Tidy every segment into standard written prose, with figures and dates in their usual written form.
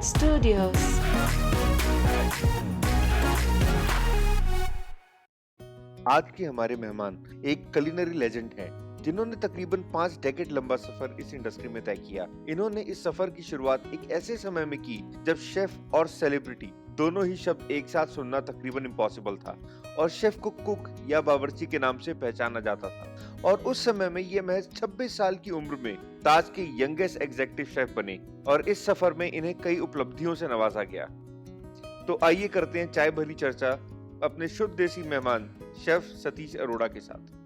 Studios. आज के हमारे मेहमान एक culinary लेजेंड हैं, जिन्होंने तकरीबन 5 डेकेड लंबा सफर इस इंडस्ट्री में तय किया। इन्होंने इस सफर की शुरुआत एक ऐसे समय में की जब शेफ और सेलिब्रिटी दोनों ही शब्द एक साथ सुनना तकरीबन इम्पॉसिबल था और शेफ को कुक या बावर्ची के नाम से पहचाना जाता था। और उस समय में ये महज 26 साल की उम्र में ताज के यंगेस्ट एग्जीक्यूटिव शेफ बने और इस सफर में इन्हें कई उपलब्धियों से नवाजा गया। तो आइए करते हैं चाय भरी चर्चा अपने शुद्ध देसी मेहमान शेफ सतीश अरोड़ा के साथ।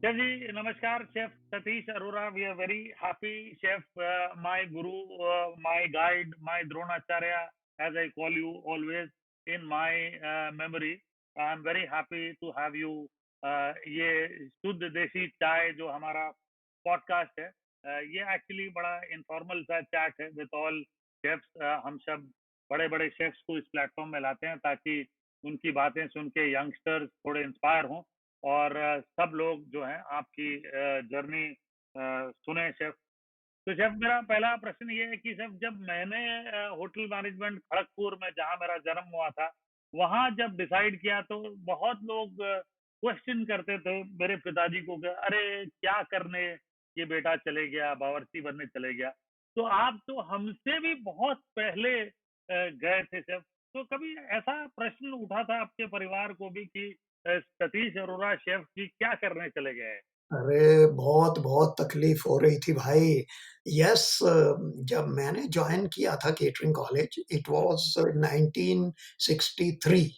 शेफ जी नमस्कार। Chef Satish Arora, we are very happy. Chef my guru, my guide, my Dronacharya, as I call you always in my memory. I am very happy to have you. ये शुद्ध देसी चाय जो हमारा पॉडकास्ट है, ये एक्चुअली बड़ा इनफॉर्मल सा चैट है विद ऑल शेफ्स। हम सब बड़े बड़े शेफ्स को इस प्लेटफॉर्म में लाते हैं ताकि उनकी बातें सुन के यंगस्टर्स थोड़े इंस्पायर हों और सब लोग जो हैं आपकी जर्नी सुने। शेफ, तो शेफ मेरा पहला प्रश्न ये है कि शेफ, जब मैंने होटल मैनेजमेंट खड़गपुर में, जहाँ मेरा जन्म हुआ था, वहाँ जब डिसाइड किया तो बहुत लोग क्वेश्चन करते थे मेरे पिताजी को कि अरे क्या करने ये बेटा चले गया, बावर्ची बनने चले गया। तो आप तो हमसे भी बहुत पहले गए थे शेफ। तो कभी ऐसा प्रश्न उठा था आपके परिवार को भी कि सतीश अरोड़ा शेफ जी क्या करने चले गए? अरे! बहुत-बहुत तकलीफ़ हो रही थी भाई। यस, जब मैंने जॉइन किया था केटरिंग कॉलेज, इट वाज़ 1963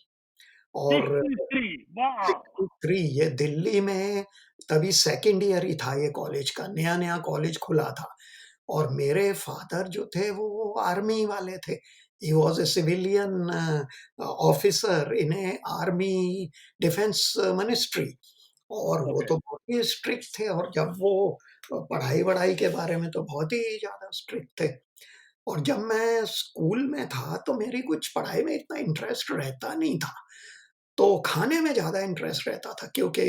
और 63, वाह! 63 ये दिल्ली में तभी सेकंड ईयर ही था ये कॉलेज का, नया-नया कॉलेज खुला था और मेरे फ़ादर जो थे वो आर्मी वाले थे। He was a civilian officer in A army defence ministry. और वो ओके। तो बहुत ही स्ट्रिक्ट थे और जब वो पढ़ाई-वढ़ाई के बारे में तो बहुत ही ज़्यादा स्ट्रिक्ट थे। और जब मैं स्कूल में था तो मेरी कुछ पढ़ाई में इतना इंटरेस्ट रहता नहीं था। तो खाने में ज़्यादा इंटरेस्ट रहता था क्योंकि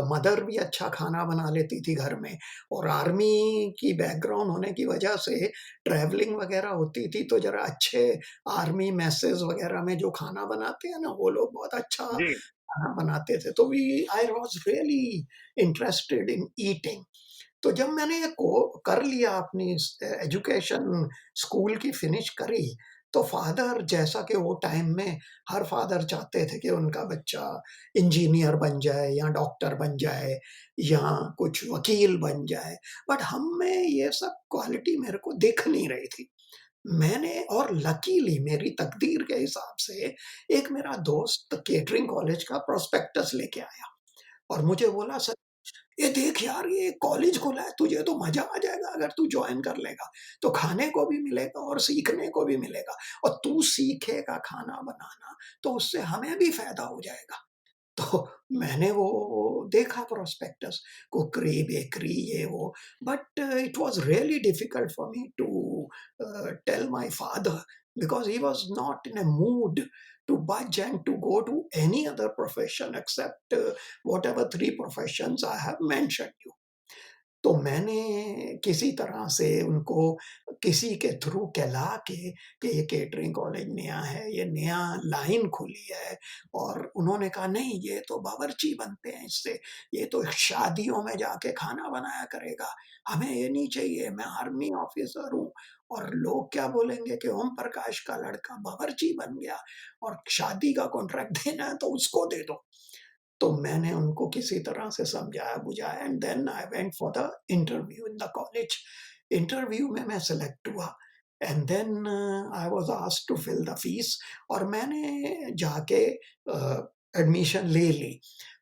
मदर भी अच्छा खाना बना लेती थी घर में और आर्मी की बैकग्राउंड होने की वजह से ट्रैवलिंग वगैरह होती थी तो ज़रा अच्छे आर्मी मेसेस वगैरह में जो खाना बनाते हैं ना, वो लोग बहुत अच्छा जी। खाना बनाते थे। तो we I was really interested in eating. तो जब मैंने ये को कर लिया अपनी एजुकेशन स्कूल की फिनिश करी, तो फ़ादर जैसा कि वो टाइम में हर फ़ादर चाहते थे कि उनका बच्चा इंजीनियर बन जाए या डॉक्टर बन जाए या कुछ वकील बन जाए, बट हम में ये सब क्वालिटी मेरे को दिख नहीं रही थी। मैंने और लकीली मेरी तकदीर के हिसाब से एक मेरा दोस्त केटरिंग कॉलेज का प्रोस्पेक्टस लेके आया और मुझे बोला, "सर, ये देख यार, ये कॉलेज खुला है, तुझे तो मज़ा आ जाएगा अगर तू जॉइन कर लेगा। तो खाने को भी मिलेगा और सीखने को भी मिलेगा और तू सीखेगा खाना बनाना, तो उससे हमें भी फ़ायदा हो जाएगा।" तो मैंने वो देखा प्रोस्पेक्टस, कुकरी, बेकरी ये वो, but it was really difficult for me to tell my father because he was not in a mood to budge and to go to any other profession except whatever three professions I have mentioned you. तो मैंने किसी तरह से उनको किसी के through कहला के कि ये केटरिंग कॉलेज नया है, ये नया लाइन खुली है और उन्होंने कहा नहीं ये तो बावर्ची बनते हैं इससे, ये तो शादियों में जाके खाना बनाया करेगा, हमें ये नहीं चाहिए, मैं आर्मी ऑफिसर हूँ और लोग क्या बोलेंगे कि ओम प्रकाश का लड़का बावर्ची बन गया और शादी का कॉन्ट्रैक्ट देना है तो उसको दे दो। तो मैंने उनको किसी तरह से समझाया-बुझाया and then I went for the interview in the college. Interview में मैं सेलेक्ट हुआ and then I was asked to fill the fees और मैंने जाके एडमिशन ले ली,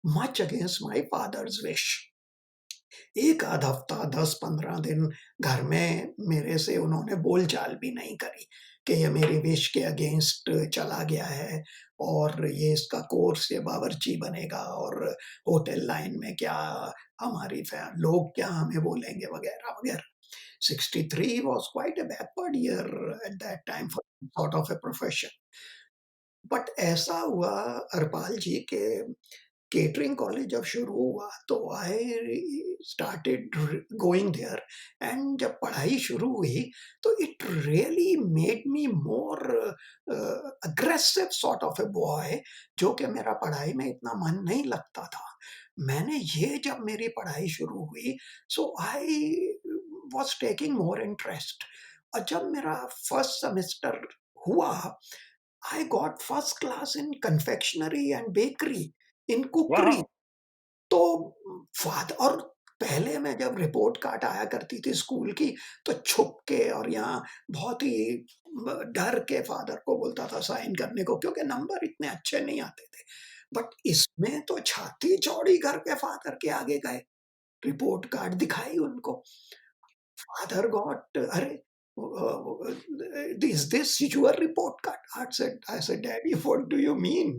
much against my father's wish. एक आध हफ्ता 10-15 दिन घर में मेरे से उन्होंने बोलचाल भी नहीं करी कि ये मेरी विश के अगेंस्ट चला गया है और ये इसका कोर्स ये बावर्ची बनेगा और होटल लाइन में क्या हमारी लोग क्या हमें बोलेंगे वगैरह-वगैरह। 63 was quite a backward year eight that time for sort of a profession. But ऐसा हुआ हरपाल जी के केटरिंग कॉलेज जब शुरू हुआ तो I started going there, and जब पढ़ाई शुरू हुई तो it really made me more aggressive sort of a boy, जो कि मेरा पढ़ाई में इतना मन नहीं लगता था। मैंने ये जब मेरी पढ़ाई शुरू हुई, so I was taking more interest, और जब मेरा फर्स्ट सेमेस्टर हुआ, I got first class in confectionery and bakery, in cookery. वाह! तो फादर, और पहले मैं जब रिपोर्ट कार्ड आया करती थी स्कूल की, तो छुप के और यहाँ बहुत ही डर के फादर को बोलता था साइन करने को, क्योंकि नंबर इतने अच्छे नहीं आते थे। बट इसमें तो छाती चौड़ी करके फादर के आगे गए, रिपोर्ट कार्ड दिखाई उनको। Father got, "Arey, is this your report card?" I said, "Daddy, what do you mean?"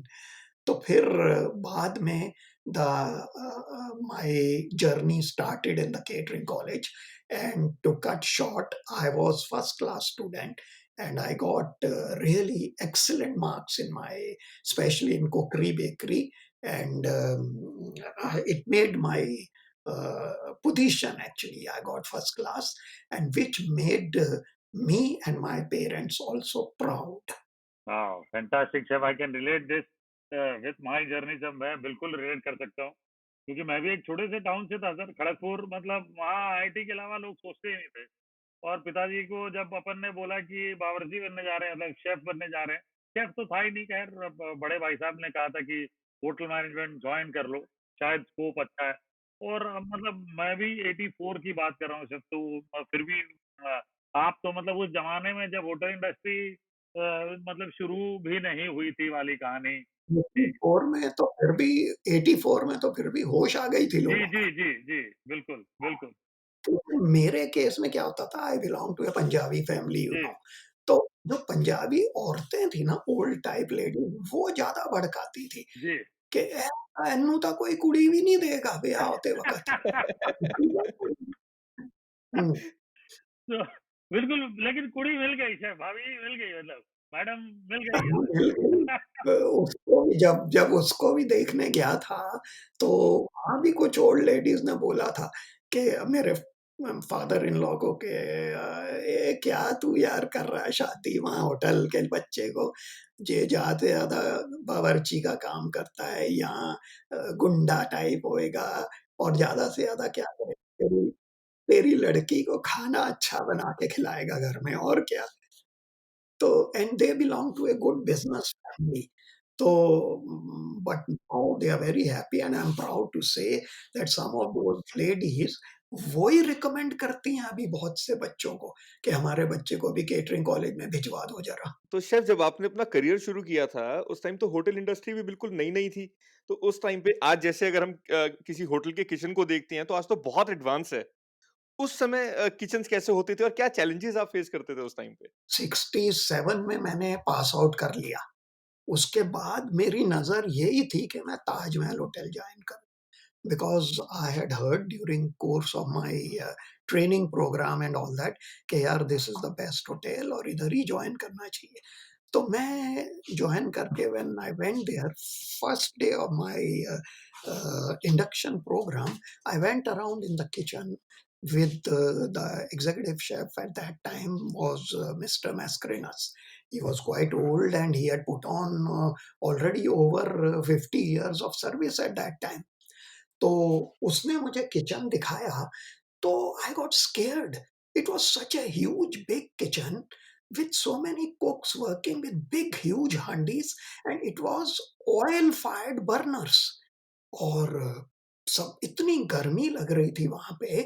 तो फिर बाद में my journey started in the catering college, and to cut short, I was first class student, and I got really excellent marks in my, especially in cookery, bakery, and it made my position actually. I got first class, and which made me and my parents also proud. Wow! Fantastic chef, I can relate this with my journey. सब मैं बिल्कुल relate कर सकता हूँ, क्योंकि मैं भी एक छोटे से टाउन से था सर, खड़गपुर। मतलब वहाँ आईआईटी के अलावा लोग सोचते ही नहीं थे। और पिताजी को जब अपन ने बोला कि बावर्ची बनने जा रहे हैं, मतलब शेफ बनने जा रहे हैं, शेफ तो था ही नहीं। खैर बड़े भाई साहब ने कहा था कि होटल मैनेजमेंट ज्वाइन कर लो, शायद स्कोप अच्छा है। और मतलब मैं भी 84 की बात कर रहा हूँ शेफ, तो फिर भी अ, आप तो मतलब उस जमाने में जब होटल इंडस्ट्री मतलब शुरू भी नहीं हुई थी वाली कहानी थी। 84 में तो फिर भी 84 में तो फिर भी होश आ गई थी जी, लोगों जी, में। जी, जी, बिल्कुल, बिल्कुल। क्योंकि मेरे केस में क्या होता था, I belong to a Punjabi family, जी, तो जो पंजाबी औरतें थी ना, ओल्ड टाइप लेडी, वो ज़्यादा भड़काती थी जी। कि एनू तो कोई कुड़ी भी नहीं देगा ब्याह होते वक़्त। हुँ। तो बिल्कुल, लेकिन कुड़ी मिल गई शेफ, भाभी मिल गई, मतलब मैडम मिल गई हाँ, मतलब। बिल्कुल। उसको भी जब जब उसको भी देखने गया था, तो वहाँ भी कुछ ओल्ड लेडीज़ ने बोला था कि मेरे फादर इन लॉ को कि "ये क्या तू यार कर रहा है शादी वहाँ होटल के बच्चे को, ये ज़्यादा से ज़्यादा बावर्ची का काम करता है, यहाँ गुंडा टाइप होएगा, और ज़्यादा से ज़्यादा क्या करेगा, तेरी तेरी लड़की को खाना अच्छा बना के खिलाएगा घर में, और क्या।" तो and they belong to a good business family. तो but now they are very happy, and I am proud to say that some of those ladies वो ही रिकमेंड करती हैं अभी बहुत से बच्चों को कि हमारे बच्चे को भी केटरिंग कॉलेज में भिजवा दो ज़रा। तो शेफ जब आपने अपना करियर शुरू किया था, उस टाइम तो होटल इंडस्ट्री भी बिल्कुल नई-नई थी। तो उस टाइम पे आज जैसे अगर हम किसी होटल के किचन को देखते हैं, तो आज तो बहुत एडवांस है। उस समय किचन्स कैसे होते थे और क्या चैलेंजेस आप फेस करते थे उस टाइम पे? 67 में मैंने पास आउट कर लिया। उसके बाद मेरी नज़र यही थी कि मैं ताजमहल होटल जॉइन करूँ। Because I had heard during course of my training program and all that कि यार this is the best hotel और इधर ही जॉइन करना चाहिए। तो मैं जॉइन करके when I went there, first day of my induction program, I went around in the kitchen with the executive chef at that time was Mr. Mascarenas. He was quite old, and he had put on already over 50 years of service at that time. तो उसने मुझे kitchen दिखाया, तो I got scared. It was such a huge big kitchen with so many cooks working with big huge handis, and it was oil fired burners, और सब इतनी गर्मी लग रही थी वहाँ पे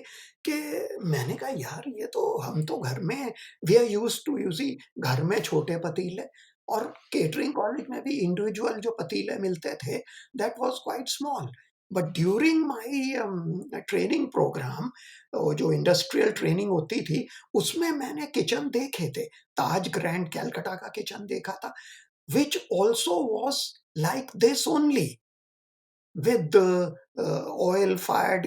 कि मैंने कहा यार ये तो हम तो घर में we are used to you see घर में छोटे पतीले, और केटरिंग कॉलेज में भी इंडिविजुअल जो पतीले मिलते थे that was quite small. But during my training programme, जो इंडस्ट्रियल ट्रेनिंग होती थी, उसमें मैंने किचन देखे थे। ताज ग्रैंड कैलकाटा का किचन देखा था, which also was like this only, with oil fired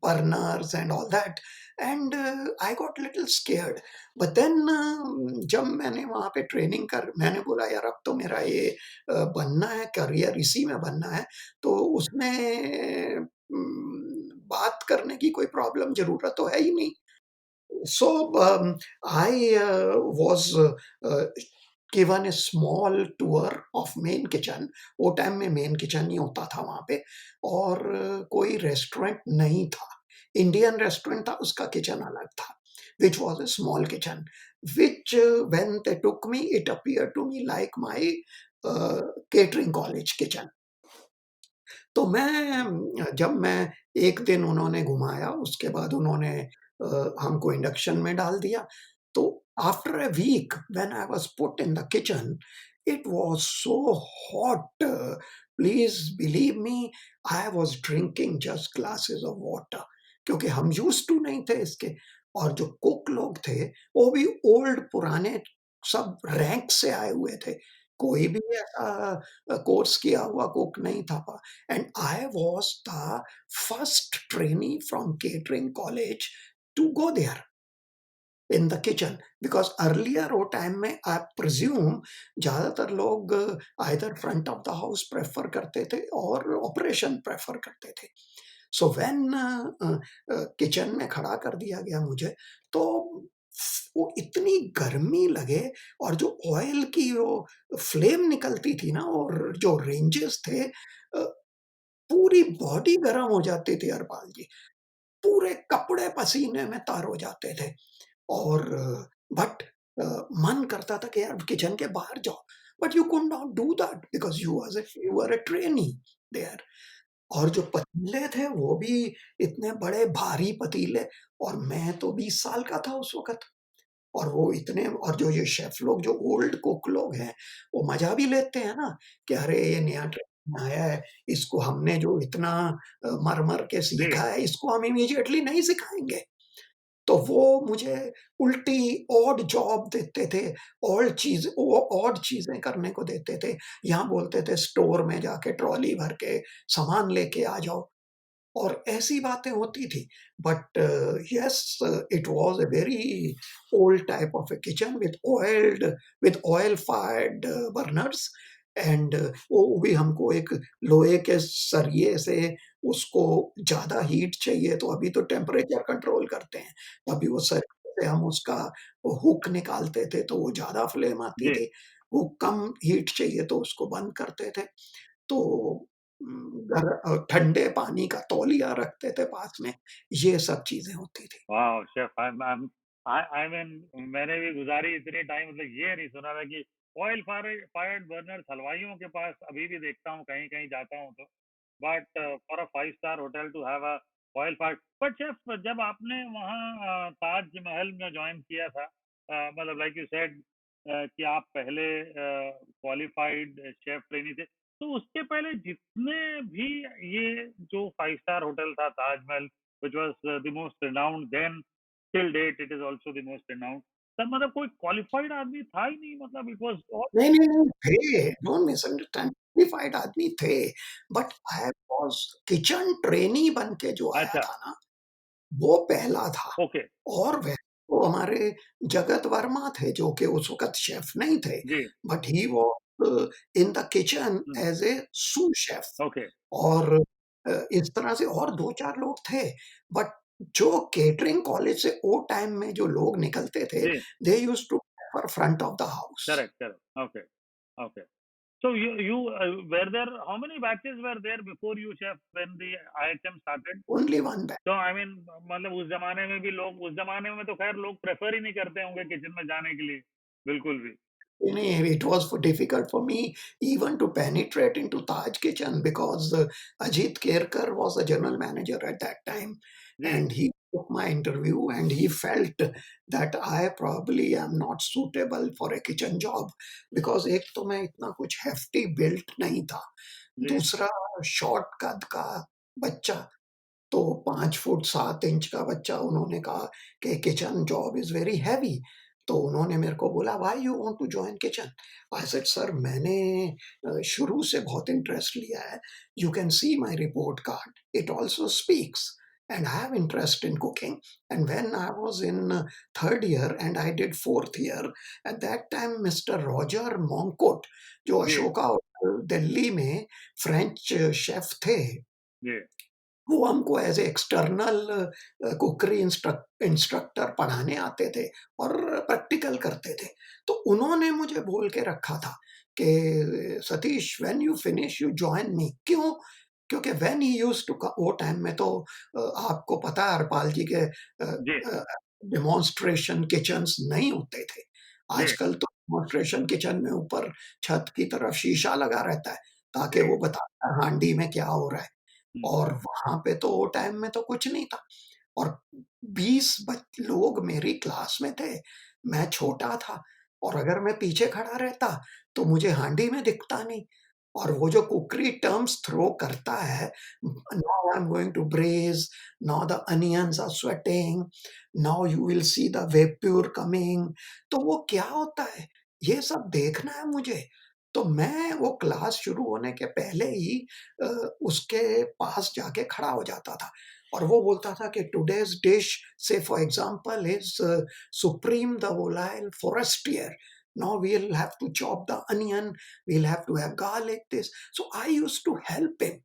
burners and all that, and I got little scared. But then जब मैंने वहाँ पे ट्रेनिंग कर मैंने बोला यार अब तो मेरा ये बनना है, करियर इसी में बनना है, तो उसमें बात करने की कोई प्रॉब्लम ज़रूरत तो है ही नहीं। So, I was given a small tour of main kitchen. वो टाइम में मेन किचन नहीं होता था वहाँ पे, और कोई रेस्टोरेंट नहीं था। इंडियन रेस्टोरेंट था, उसका किचन अलग था, which was a small kitchen, which when they took me, it appeared to me like my catering college kitchen. तो जब मैं एक दिन उन्होंने घुमाया, उसके बाद उन्होंने हमको इंडक्शन में डाल दिया। तो after a week when I was put in the kitchen, it was so hot, please believe me, I was drinking just glasses of water, क्योंकि हम यूज्ड टू नहीं थे इसके। और जो कुक लोग थे, वो भी ओल्ड पुराने, सब रैंक से आए हुए थे। कोई भी ऐसा कोर्स किया हुआ कुक नहीं था। And I was the first trainee from catering college to go there in the kitchen, because earlier वो टाइम में I presume ज़्यादातर लोग either front of the house prefer करते थे और ऑपरेशन प्रेफर करते थे। सो व्हेन किचन में खड़ा कर दिया गया मुझे, तो वो इतनी गर्मी लगे, और जो ऑयल की वो फ्लेम निकलती थी ना, और जो रेंजेस थे, पूरी बॉडी गरम हो जाती थी हरपाल जी। पूरे कपड़े पसीने में तर हो जाते थे। और बट मन करता था कि यार किचन के बाहर जाओ, but you could not do that because you were a trainee there. और जो पतीले थे वो भी इतने बड़े भारी पतीले, और मैं तो 20 साल का था उस वक़्त। और वो इतने, और जो ये शेफ़ लोग, जो ओल्ड कुक लोग हैं, वो मज़ा भी लेते हैं ना कि अरे ये नया ट्रेनी आया है, इसको हमने जो इतना मर-मर के जी, सीखा है, इसको हम इमीडिएटली नहीं सिखाएँगे। तो वो मुझे उल्टी ऑड जॉब देते थे, ऑड चीज़ें करने को देते थे। यहाँ बोलते थे स्टोर में जाके ट्रॉली भर के सामान लेके आ जाओ। और ऐसी बातें होती थी। But yes, it was a very old type of a kitchen with oil fired burners, and वो भी हमको एक लोहे के सरिये से उसको ज़्यादा हीट चाहिए, तो अभी तो टेम्परेचर कंट्रोल करते हैं। तभी वो सरिये से हम उसका हुक निकालते थे, तो वो ज़्यादा फ्लेम आती जी। थी। वो कम हीट चाहिए तो उसको बंद करते थे। तो ठंडे पानी का तौलिया रखते थे पास में, ये सब चीज़ें होती थी। वाओ! शेफ़ आई मीन मैंने भी गुज़ारी इतनी टाइम, मतलब ये नहीं सुना था कि ऑयल फायर्ड बर्नर्स हलवाइयों के पास अभी भी देखता हूँ, कहीं-कहीं जाता हूँ तो। But for a 5 star hotel to have a oil fired, but chef जब आपने वहाँ ताज महल में जॉइन किया था, मतलब लाइक यू सेड कि आप पहले क्वालिफाइड शेफ़ ट्रेनी थे। तो उसके पहले जितने भी ये जो 5 स्टार होटल था Taj Mahal, which was the most renowned then, till date it is also the most renowned, तब मतलब कोई क्वालिफाइड आदमी था ही नहीं, मतलब इट वाज ऑल। नहीं, नहीं, नहीं थे, डोंट मिसअंडरस्टैंड, क्वालिफाइड आदमी थे, but I was kitchen trainee बन के जो आया अच्छा, था ना, वो पहला था। ओके, और वह तो हमारे जगत वर्मा थे, जो कि उस वक़्त शेफ़ नहीं थे, जी, but he was in the kitchen hmm, as a sous chef. Okay, और इस तरह से और 2-4 लोग थे, बट जो केटरिंग कॉलेज से वो टाइम में जो लोग निकलते थे, जी, they used to prefer front of the house. Correct, correct, okay, okay. So you were there, how many batches were there before you, chef, when the IHM started? Only one batch. तो I mean मतलब उस ज़माने में भी लोग, उस ज़माने में तो ख़ैर लोग प्रेफ़र ही नहीं करते होंगे किचन में जाने के लिए, बिल्कुल भी। It was difficult for me even to penetrate into Taj Kitchen, because Ajit Kerkar was the general manager at that time, ji, and he took my interview and he felt that I probably am not suitable for a kitchen job, because एक तो मैं इतना कुछ hefty built नहीं था, जी, दूसरा short कद का बच्चा, तो 5 फुट 7 इंच का बच्चा, उन्होंने कहा कि kitchen job is very heavy. तो उन्होंने मेरे को बोला why you want to join kitchen? I said sir मैंने शुरू से बहुत इंटरेस्ट लिया है। You can see my report card, it also speaks and I have interest in cooking. And when I was in third year and I did fourth year, at that time Mr. Roger Moncote, जो जी, Ashoka hotel Delhi में French chef थे, जी, वो हमको as a external cookery instructor पढ़ाने आते थे और practical करते थे। तो उन्होंने मुझे बोल के रखा था कि Satish when you finish you join me क्यों? क्योंकि व्हेन ही यूज्ड टू वो टाइम में तो आपको पता है हरपाल जी के जी, डेमोंस्ट्रेशन किचन्स नहीं होते थे। जी, आजकल तो डेमोंस्ट्रेशन किचन में ऊपर छत की तरफ शीशा लगा रहता है, ताकि जी, वो बताता है हांडी में क्या हो रहा है। हुँ, और वहाँ पे तो वो टाइम में तो कुछ नहीं था और 20 बच लोग मेरी क्लास में थे, मैं छोटा था और अगर मैं पीछे खड़ा रहता, तो मुझे हांडी में दिखता नहीं और वो जो कुकरी टर्म्स थ्रो करता है, now I am going to braise, now the onions are sweating, now you will see the vapour coming, तो वो क्या होता है? ये सब देखना है मुझे। तो मैं वो क्लास शुरू होने के पहले ही अ, उसके पास जाके खड़ा हो जाता था और वो बोलता था कि today's dish say for example is supreme the volaille forestier. Now we'll have to chop the onion, we'll have to have garlic this. So I used to help him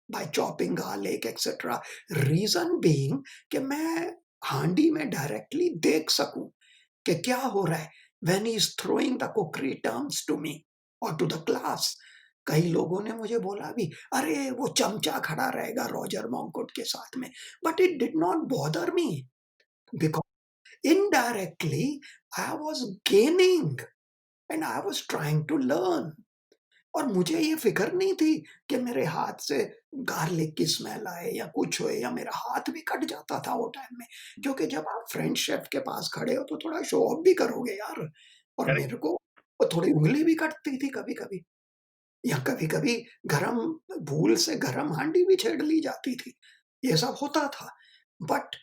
by chopping garlic etc. Reason being कि मैं हांडी में directly देख सकूं कि क्या हो रहा है when he is throwing the cookery terms to me और टू द क्लास। कई लोगों ने मुझे बोला भी, अरे वो चमचा खड़ा रहेगा रॉजर मॉन्कुट के साथ में, but it did not bother me because indirectly I was gaining and I was trying to learn. और मुझे ये फ़िक्र नहीं थी कि मेरे हाथ से गार्लिक की स्मेल आए या कुछ होए या मेरा हाथ भी कट जाता था वो टाइम में। क्योंकि जब आप फ्रेंच शेफ़ के पास खड़े हो तो थोड़ा शो ऑफ भी करोगे यार। और करेक्ट, मेरे को थोड़ी उँगली भी कटती थी कभी-कभी या कभी-कभी गरम भूल से गरम हांडी भी छेड़ ली जाती थी। ये सब होता था। बट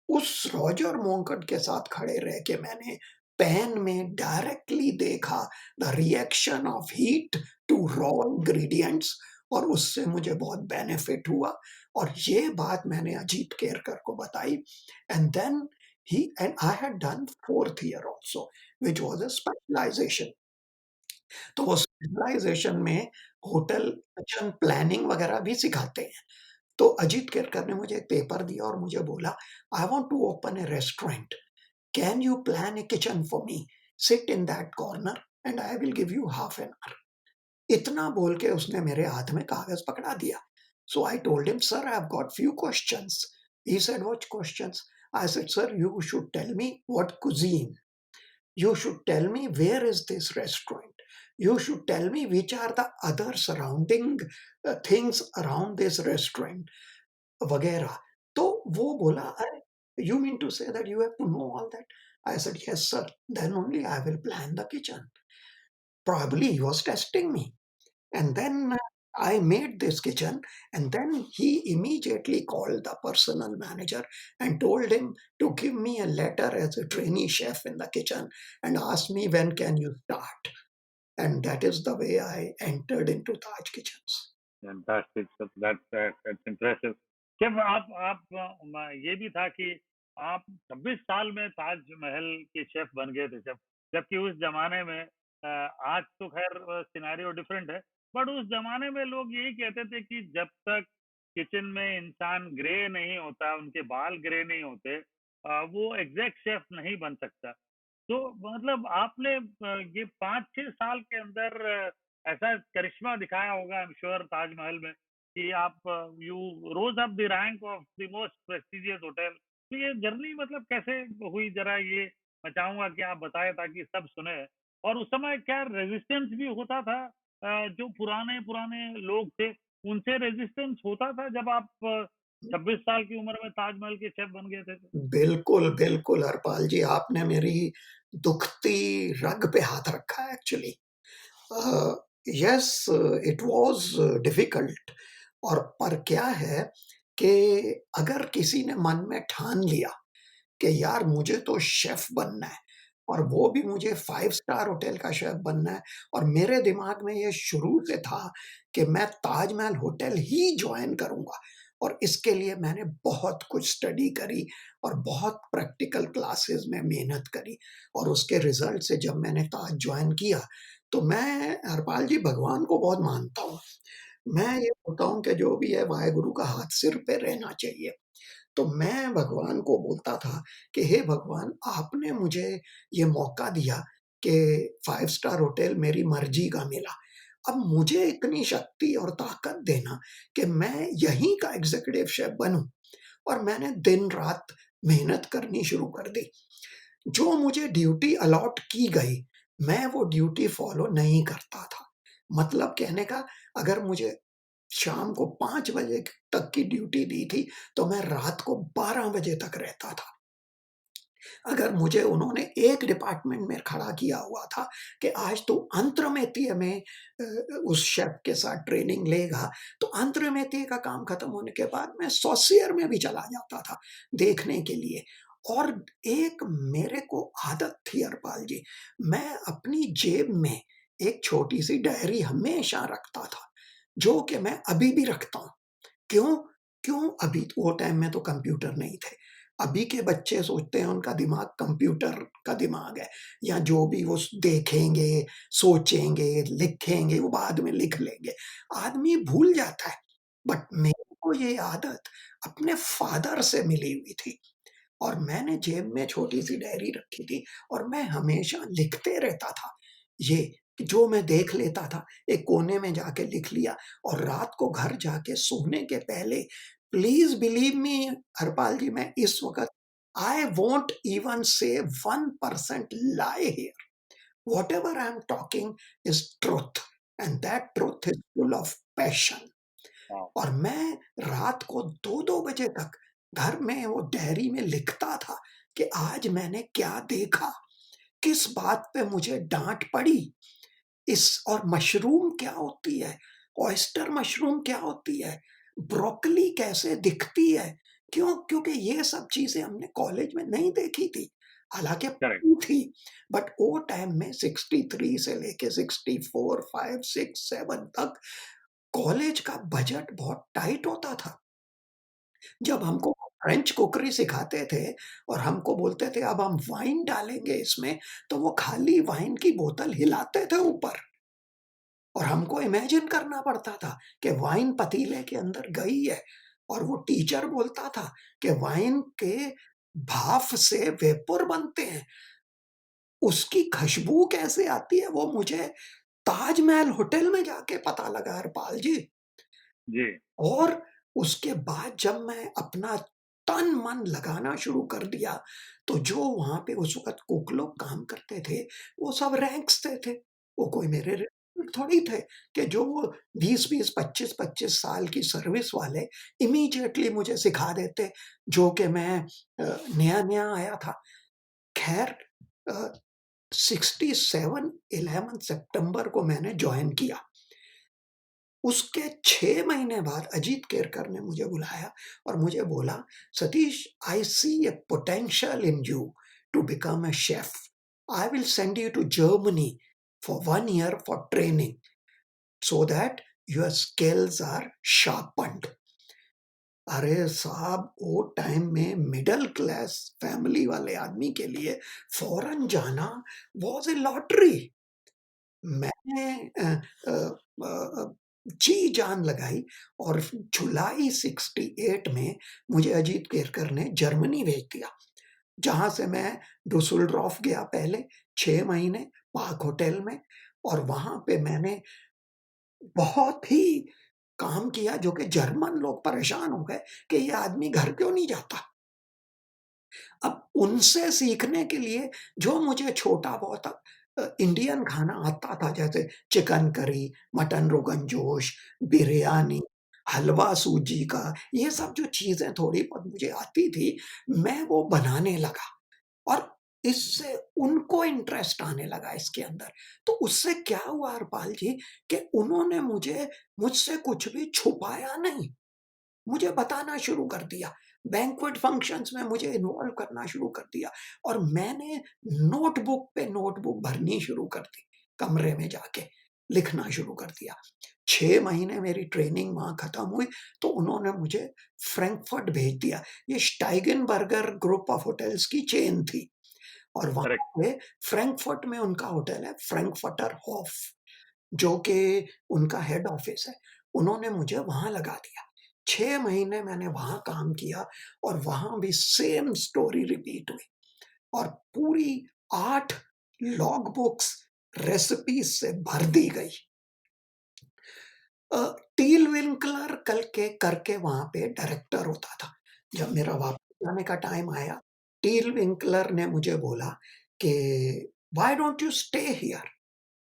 उस रॉजर मोंकट के साथ खड़े रह के मैंने पैन में डायरेक्टली देखा the reaction of heat to raw ingredients और उससे मुझे बहुत बेनिफिट हुआ और ये बात मैंने अजीत केरकर को बताई and then he and I had done fourth year also which was a specialisation. तो वो स्पेशलाइजेशन में होटल किचन प्लानिंग वगैरह भी सिखाते हैं। तो अजीत केरकर ने मुझे एक पेपर दिया और मुझे बोला, "I want to open a restaurant. Can you plan a kitchen for me? Sit in that corner and I will give you half an hour." इतना बोल के उसने मेरे हाथ में कागज़ पकड़ा दिया। So I told him, "Sir, I have got few questions." He said, "What questions?" I said, "Sir, you should tell me what cuisine. You should tell me where is this restaurant. You should tell me which are the other surrounding things around this restaurant." वगैरह। तो वो बोला, "अरे! You mean to say that you have to know all that?" I said, "Yes, sir. Then only I will plan the kitchen." Probably he was testing me. And then I made this kitchen, and then he immediately called the personal manager and told him to give me a letter as a trainee chef in the kitchen and asked me when can you start. And that is the way I entered into Taj Kitchens. Fantastic, that's impressive. जब आप ये भी था कि आप 26 साल में ताजमहल के शेफ बन गए थे, जबकि उस ज़माने में आज तो ख़ैर सिनेरियो डिफरेंट है, बट उस ज़माने में लोग यही कहते थे कि जब तक किचन में इंसान ग्रे नहीं होता, उनके बाल ग्रे नहीं होते, वो एग्ज़ैक्ट शेफ नहीं बन सकता। तो मतलब आपने ये 5-6 साल के अंदर ऐसा करिश्मा दिखाया होगा, आई एम श्योर, ताजमहल में कि आप you rose up the rank of the most prestigious hotel. तो ये जर्नी मतलब कैसे हुई, जरा ये मैं चाहूंगा कि आप बताएं ताकि सब सुने। और उस समय क्या रेजिस्टेंस भी होता था? जो पुराने पुराने लोग थे उनसे रेजिस्टेंस होता था जब आप 26 साल की उम्र में ताजमहल के शेफ बन गए थे तो? बिल्कुल, बिल्कुल हरपाल जी, आपने मेरी दुखती रग पे हाथ रखा है actually. A, yes, it was difficult और पर क्या है कि अगर किसी ने मन में ठान लिया कि यार मुझे तो शेफ़ बनना है और वो भी मुझे 5 स्टार होटल का शेफ़ बनना है और मेरे दिमाग में ये शुरू से था कि मैं ताजमहल होटल ही जॉइन करूँगा और इसके लिए मैंने बहुत कुछ स्टडी करी और बहुत प्रैक्टिकल क्लासेस में मेहनत करी और उसके रिज़ल्ट से जब मैंने ताज जॉइन किया, तो मैं हरपाल जी भगवान को बहुत मानता हूँ। मैं ये बोलता हूँ कि जो भी है वाहेगुरु का हाथ सिर पे रहना चाहिए। तो मैं भगवान को बोलता था कि हे भगवान आपने मुझे ये मौका दिया कि 5 स्टार होटल मेरी मर्ज़ी का मिला। अब मुझे इतनी शक्ति और ताकत देना कि मैं यहीं का एग्ज़ीक्यूटिव शेफ़ बनूँ और मैंने दिन-रात मेहनत करनी शुरू कर दी। जो मुझे ड्यूटी अलॉट की गई, मैं वो ड्यूटी फ़ॉलो नहीं करता था। मतलब कहने का अगर मुझे शाम को 5 बजे तक की ड्यूटी दी थी, तो मैं रात को 12 बजे तक रहता था। अगर मुझे उन्होंने एक डिपार्टमेंट में खड़ा किया हुआ था कि आज तू अंतर्मैतीय में उस शेफ़ के साथ ट्रेनिंग लेगा, तो अंतर्मैतीय का काम खत्म होने के बाद मैं सौसियर में भी चला जाता था देखने के लिए। और एक मेरे को आदत थी हरपाल जी, मैं अपनी जेब में एक छोटी-सी डायरी हमेशा रखता था, जो कि मैं अभी भी रखता हूँ। क्यों? क्यों अभी वो टाइम में तो कंप्यूटर नहीं थे। अभी के बच्चे सोचते हैं उनका दिमाग कंप्यूटर का दिमाग है या जो भी वो देखेंगे, सोचेंगे, लिखेंगे, वो बाद में लिख लेंगे। आदमी भूल जाता है, बट मेरे को ये आदत अपने फ़ादर से मिली हुई थी और मैंने जेब में छोटी-सी डायरी रखी थी और मैं हमेशा लिखते रहता था। ये कि जो मैं देख लेता था, एक कोने में जाके लिख लिया और रात को घर जाके सोने के पहले प्लीज़ बिलीव मी हरपाल जी मैं इस वक़्त आई वोंट इवन से 1% lie here. Whatever I am talking is truth and that truth is full of passion. Wow. और मैं रात को 2-2 बजे तक घर में वो डायरी में लिखता था कि आज मैंने क्या देखा, किस बात पे मुझे डाँट पड़ी, इस और मशरूम क्या होती है, ऑयस्टर मशरूम क्या होती है, ब्रोकोली कैसे दिखती है, क्यों? क्योंकि ये सब चीज़ें हमने कॉलेज में नहीं देखी थी, हालाँकि Correct. पढ़ी थी, बट वो टाइम में 63 से लेके 64, 5, 6, 7 तक कॉलेज का बजट बहुत टाइट होता था। जब हमको फ्रेंच कुकरी सिखाते थे और हमको बोलते थे अब हम वाइन डालेंगे इसमें, तो वो खाली वाइन की बोतल हिलाते थे ऊपर और हमको इमेजिन करना पड़ता था कि वाइन पतीले के अंदर गई है और वो टीचर बोलता था कि वाइन के भाप से वेपर बनते हैं, उसकी खुशबू कैसे आती है वो मुझे ताजमहल होटल में जाके पता लगा हरपाल जी। जी, और उसके बाद जब मैं अपना तन-मन लगाना शुरू कर दिया, तो जो वहाँ पे उस वक़्त कुक लोग काम करते थे, वो सब रैंक्स से थे। वो कोई मेरे रिलेटिव थोड़ी थे कि जो 20-20, 25-25 साल की सर्विस वाले इमीडिएटली मुझे सिखा देते, जो कि मैं नया-नया आया था। ख़ैर अ, 67 11 सितंबर को मैंने जॉइन किया। उसके 6 महीने बाद अजीत केरकर ने मुझे बुलाया और मुझे बोला, "Satish, I see a potential in you to become a chef. I will send you to Germany for 1 year for training so that your skills are sharpened." अरे साहब, वो टाइम में मिडल क्लास फैमिली वाले आदमी के लिए फ़ॉरेन जाना was a lottery. मैंने अ अ, जी-जान लगाई और जुलाई 68 में मुझे अजीत केरकर ने जर्मनी भेज दिया, जहाँ से मैं डुसेल्डॉर्फ गया पहले 6 महीने पार्क होटल में और वहाँ पे मैंने बहुत ही काम किया जो कि जर्मन लोग परेशान हो गए कि ये आदमी घर क्यों नहीं जाता? अब उनसे सीखने के लिए जो मुझे छोटा-बहुत इंडियन खाना आता था जैसे chicken curry, mutton rogan josh, biryani, हलवा सूजी का, ये सब जो चीज़ें थोड़ी बहुत मुझे आती थी, मैं वो बनाने लगा और इससे उनको इंटरेस्ट आने लगा इसके अंदर। तो उससे क्या हुआ हरपाल जी कि उन्होंने मुझसे कुछ भी छुपाया नहीं। मुझे बताना शुरू कर दिया। बैंक्वेट फंक्शन्स में मुझे इन्वॉल्व करना शुरू कर दिया और मैंने नोटबुक पे नोटबुक भरनी शुरू कर दी, कमरे में जाके। लिखना शुरू कर दिया। 6 महीने मेरी ट्रेनिंग वहाँ खत्म हुई, तो उन्होंने मुझे फ्रैंकफर्ट भेज दिया। ये स्टाइगनबर्गर ग्रुप ऑफ होटल्स की चेन थी और वहाँ करेक्ट। पे फ्रैंकफर्ट में उनका होटल है, फ्रैंकफर्टर हॉफ, जो कि उनका हेड ऑफिस है। उन्होंने मुझे वहाँ लगा दिया। 6 महीने मैंने वहाँ काम किया और वहाँ भी सेम स्टोरी रिपीट हुई और पूरी 8 लॉग बुक्स रेसिपीज़ से भर दी गई। अ, टील विंकलर कल के करके वहाँ पे डायरेक्टर होता था। जब मेरा वापस जाने का टाइम आया, टील विंकलर ने मुझे बोला कि why don't you stay here?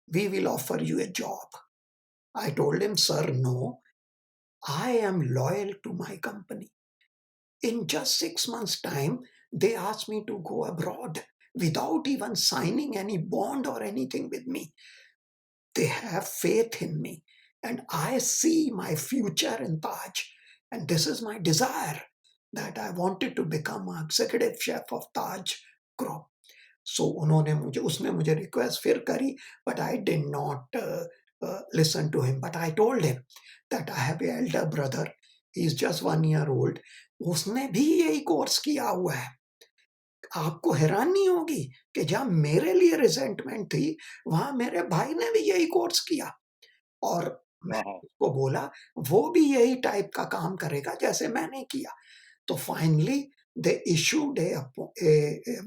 We will offer you a job. I told him, sir, no, I am loyal to my company. In just 6 months' time, they asked me to go abroad without even signing any bond or anything with me. They have faith in me, and I see my future in Taj. And this is my desire that I wanted to become an executive chef of Taj Group. So उन्होंने मुझे उसने मुझे request फिर करी but I did not listen to him but I told him that I have a elder brother he is just 1 year old उसने भी यही course किया हुआ है आपको हैरानी होगी कि जहाँ मेरे लिए रिजेंटमेंट थी वहां मेरे भाई ने भी यही कोर्स किया और मैं वाह। उसको बोला वो भी यही टाइप का काम करेगा जैसे मैंने किया तो finally, they issued a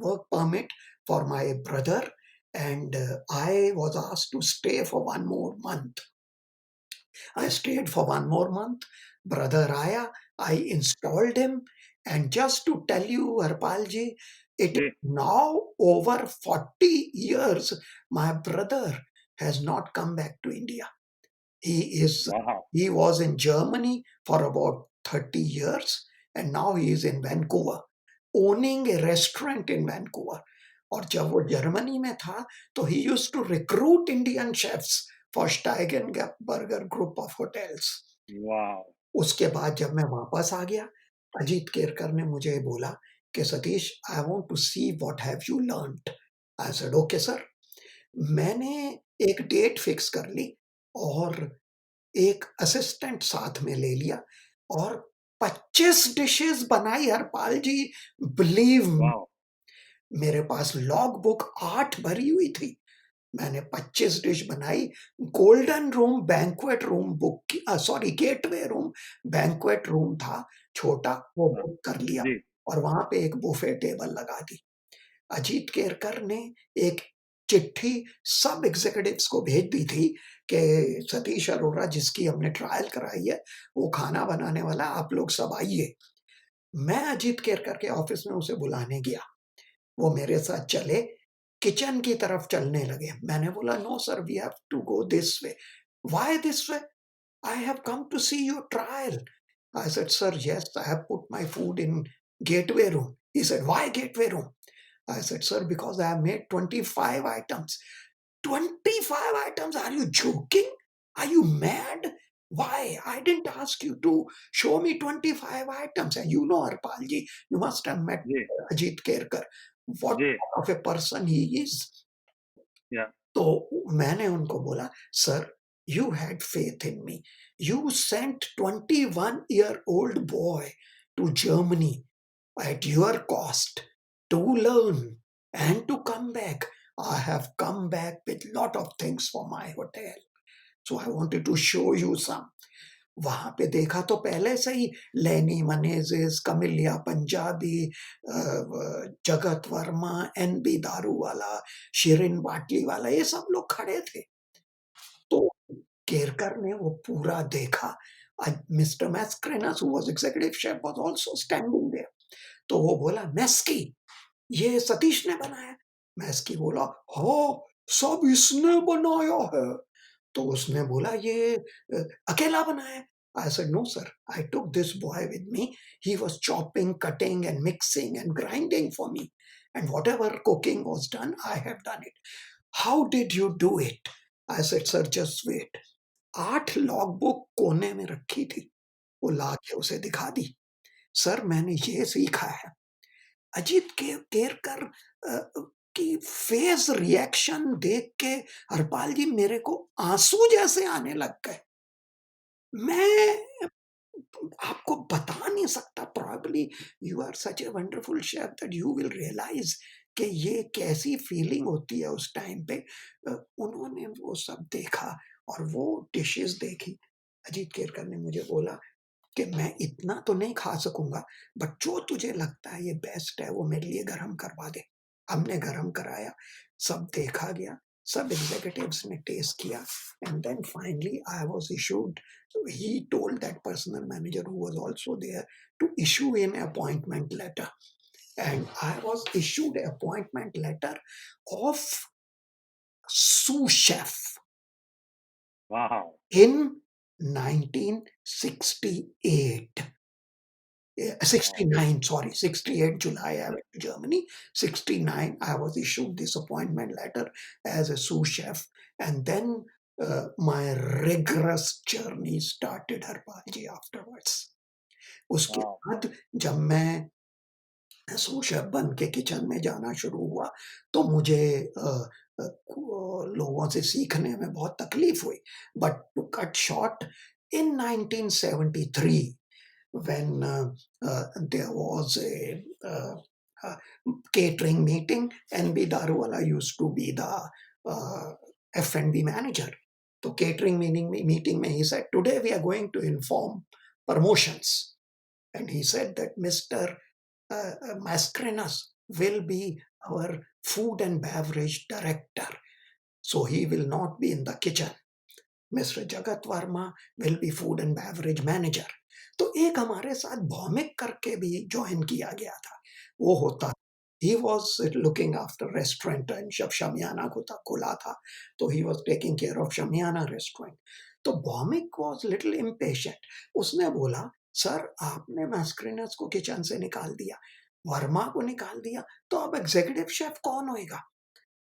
work permit for my brother, and I was asked to stay for 1 more month. I stayed for 1 more month. Brother Aya, I installed him, and just to tell you, Harpalji, it is ji. now over 40 years. My brother has not come back to India. He is वाह। he was in Germany for about 30 years and now he is in Vancouver, owning a restaurant in Vancouver. और जब वो Germany में था तो he used to recruit Indian chefs for Steigenberger group of hotels. वाह। उसके बाद जब मैं वापस आ गया, अजीत केरकर ने मुझे बोला कि Satish I want to see what have you learned. I said okay sir. मैंने एक डेट फिक्स कर ली और एक असिस्टेंट साथ में ले लिया और 25 डिशेस बनाई हरपाल जी बिलीव मी वाह। मेरे पास लॉग बुक 8 भरी हुई थी मैंने 25 डिश बनाई golden room banquet room book की sorry gateway room banquet room था छोटा वो हाँ, बुक कर लिया जी। और वहां पे एक बुफे टेबल लगा दी अजीत केरकर ने एक चिट्ठी सब एग्जीक्यूटिव्स को भेज दी थी कि सतीश अरोड़ा जिसकी हमने ट्रायल कराई है वो खाना बनाने वाला आप लोग सब आइए मैं अजीत केरकर के ऑफिस में उसे बुलाने गया वो मेरे साथ चले किचन की तरफ चलने लगे मैंने बोला no sir we have to go this way why this way I have come to see your trial I said sir yes I have put my food in Gateway Room he said why Gateway Room I said, sir, because I have made 25 items. 25 items? Are you joking? Are you mad? Why? I didn't ask you to show me 25 items. And you know, Harpalji, you must have met ji. Ajit Kerkar. What ji. kind of a person he is. या। तो मैंने उनको बोला, sir, you had faith in me. You sent 21-year-old boy to Germany at your cost to learn and to come back. I have come back with lot of things for my hotel. So I wanted to show you some. वहां पे देखा तो पहले से ही लेनी मनेजिस कमिलिया पंजाबी जगत Verma NB Daruwalla Shirin बाटली वाला ये सब लोग खड़े थे तो केरकर ने वो पूरा देखा mister Mascarenhas who was executive chef was also standing there तो वो बोला मैस्की ये सतीश ने बनाया मैस्की बोला हाँ सब इसने बनाया है तो उसने बोला ये अकेला बनाया है I said, no, sir. I took this boy with me. He was chopping, cutting, and mixing and grinding for me. And whatever cooking was done, I have done it. How did you do it? I said, sir, just wait. 8 log book कोने में रखी थी वो ला के उसे दिखा दी sir मैंने ये सीखा है अजीत केरकर कि फेस रिएक्शन देख के हरपाल जी मेरे को आँसू जैसे आने लग गए। मैं आपको बता नहीं सकता, probably you are such a wonderful chef that you will realise कि ये कैसी फीलिंग होती है उस टाइम पे। उन्होंने वो सब देखा और वो डिशेज़ देखी। अजीत केरकर ने मुझे बोला कि मैं इतना तो नहीं खा सकूँगा, बट जो तुझे लगता है ये बेस्ट है वो मेरे लिए गरम करवा दे। हमने गरम कराया, सब देखा गया, सब एग्ज़ीक्यूटिव्स ने टेस्ट किया and then finally I was issued, he told that personal manager who was also there to issue an appointment letter, and I was issued an appointment letter of sous chef Wow. in 1968. Wow. 69, sorry, 68 July I went to Germany. 69 I was issued this appointment letter as a sous chef, and then my rigorous journey started, Harpalji, afterwards. उसके Wow. बाद जब मैं sous chef बन के kitchen में जाना शुरू हुआ, तो मुझे लोगों से सीखने में बहुत तकलीफ हुई। But to cut short, in 1973 when there was a catering meeting, NB Daruwala used to be the F&B manager. So catering meeting mein he said, today we are going to inform promotions. And he said that Mr. Mascarenas will be our food and beverage director. So he will not be in the kitchen. Mr. Jagat Verma will be food and beverage manager. तो एक हमारे साथ भौमिक करके भी join किया गया था। वो होता, he was looking after restaurant, and जब शमियाना खुला था, तो he was taking care of Shamiana restaurant. तो भौमिक was little impatient. उसने बोला, सर आपने मैस्क्रेनस को किचन से निकाल दिया, वर्मा को निकाल दिया, तो अब एग्जीक्यूटिव शेफ कौन होएगा?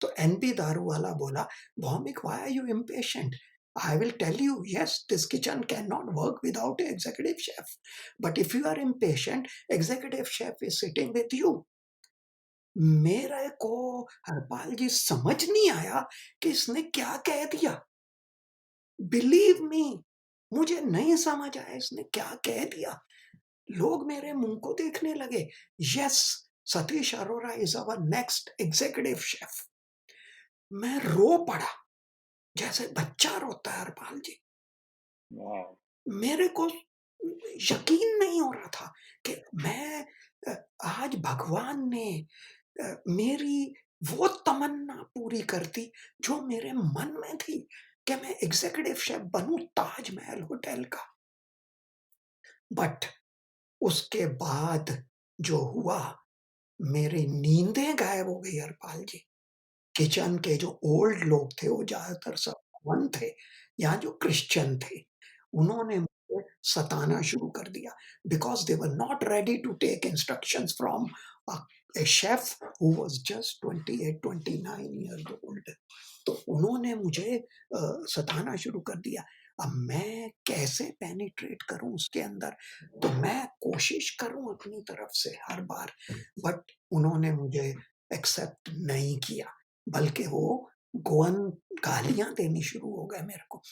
तो एनपी दारूवाला बोला, Bhowmik, why are you impatient? I will tell you, yes, this kitchen cannot work without an executive chef. But if you are impatient, executive chef is sitting with you. मेरे को हरपाल जी समझ नहीं आया कि इसने क्या कह दिया। बिलीव मी, मुझे नहीं समझ आया इसने क्या कह दिया। लोग मेरे मुंह को देखने लगे। Yes, Satish Arora is our next executive chef. मैं रो पड़ा जैसे बच्चा रोता है, हरपाल जी। Wow. मेरे को यकीन नहीं हो रहा था कि मैं आज भगवान ने मेरी वो तमन्ना पूरी कर दी जो मेरे मन में थी कि मैं एग्जीक्यूटिव शेफ बनूं ताजमहल होटल का। बट उसके बाद जो हुआ, मेरी नींदें गायब हो गई, हरपाल जी। किचन के जो ओल्ड लोग थे वो ज्यादातर सब वन थे या जो क्रिश्चियन थे, उन्होंने मुझे सताना शुरू कर दिया because they were not ready to take instructions from a chef who was just 28-29 years old. तो उन्होंने मुझे सताना शुरू कर दिया। अब मैं कैसे पेनिट्रेट करूं उसके अंदर, तो मैं कोशिश करूं अपनी तरफ से हर बार, बट उन्होंने मुझे एक्सेप्ट नहीं किया, बल्कि वो गोअन गालियां देनी शुरू हो गए मेरे को।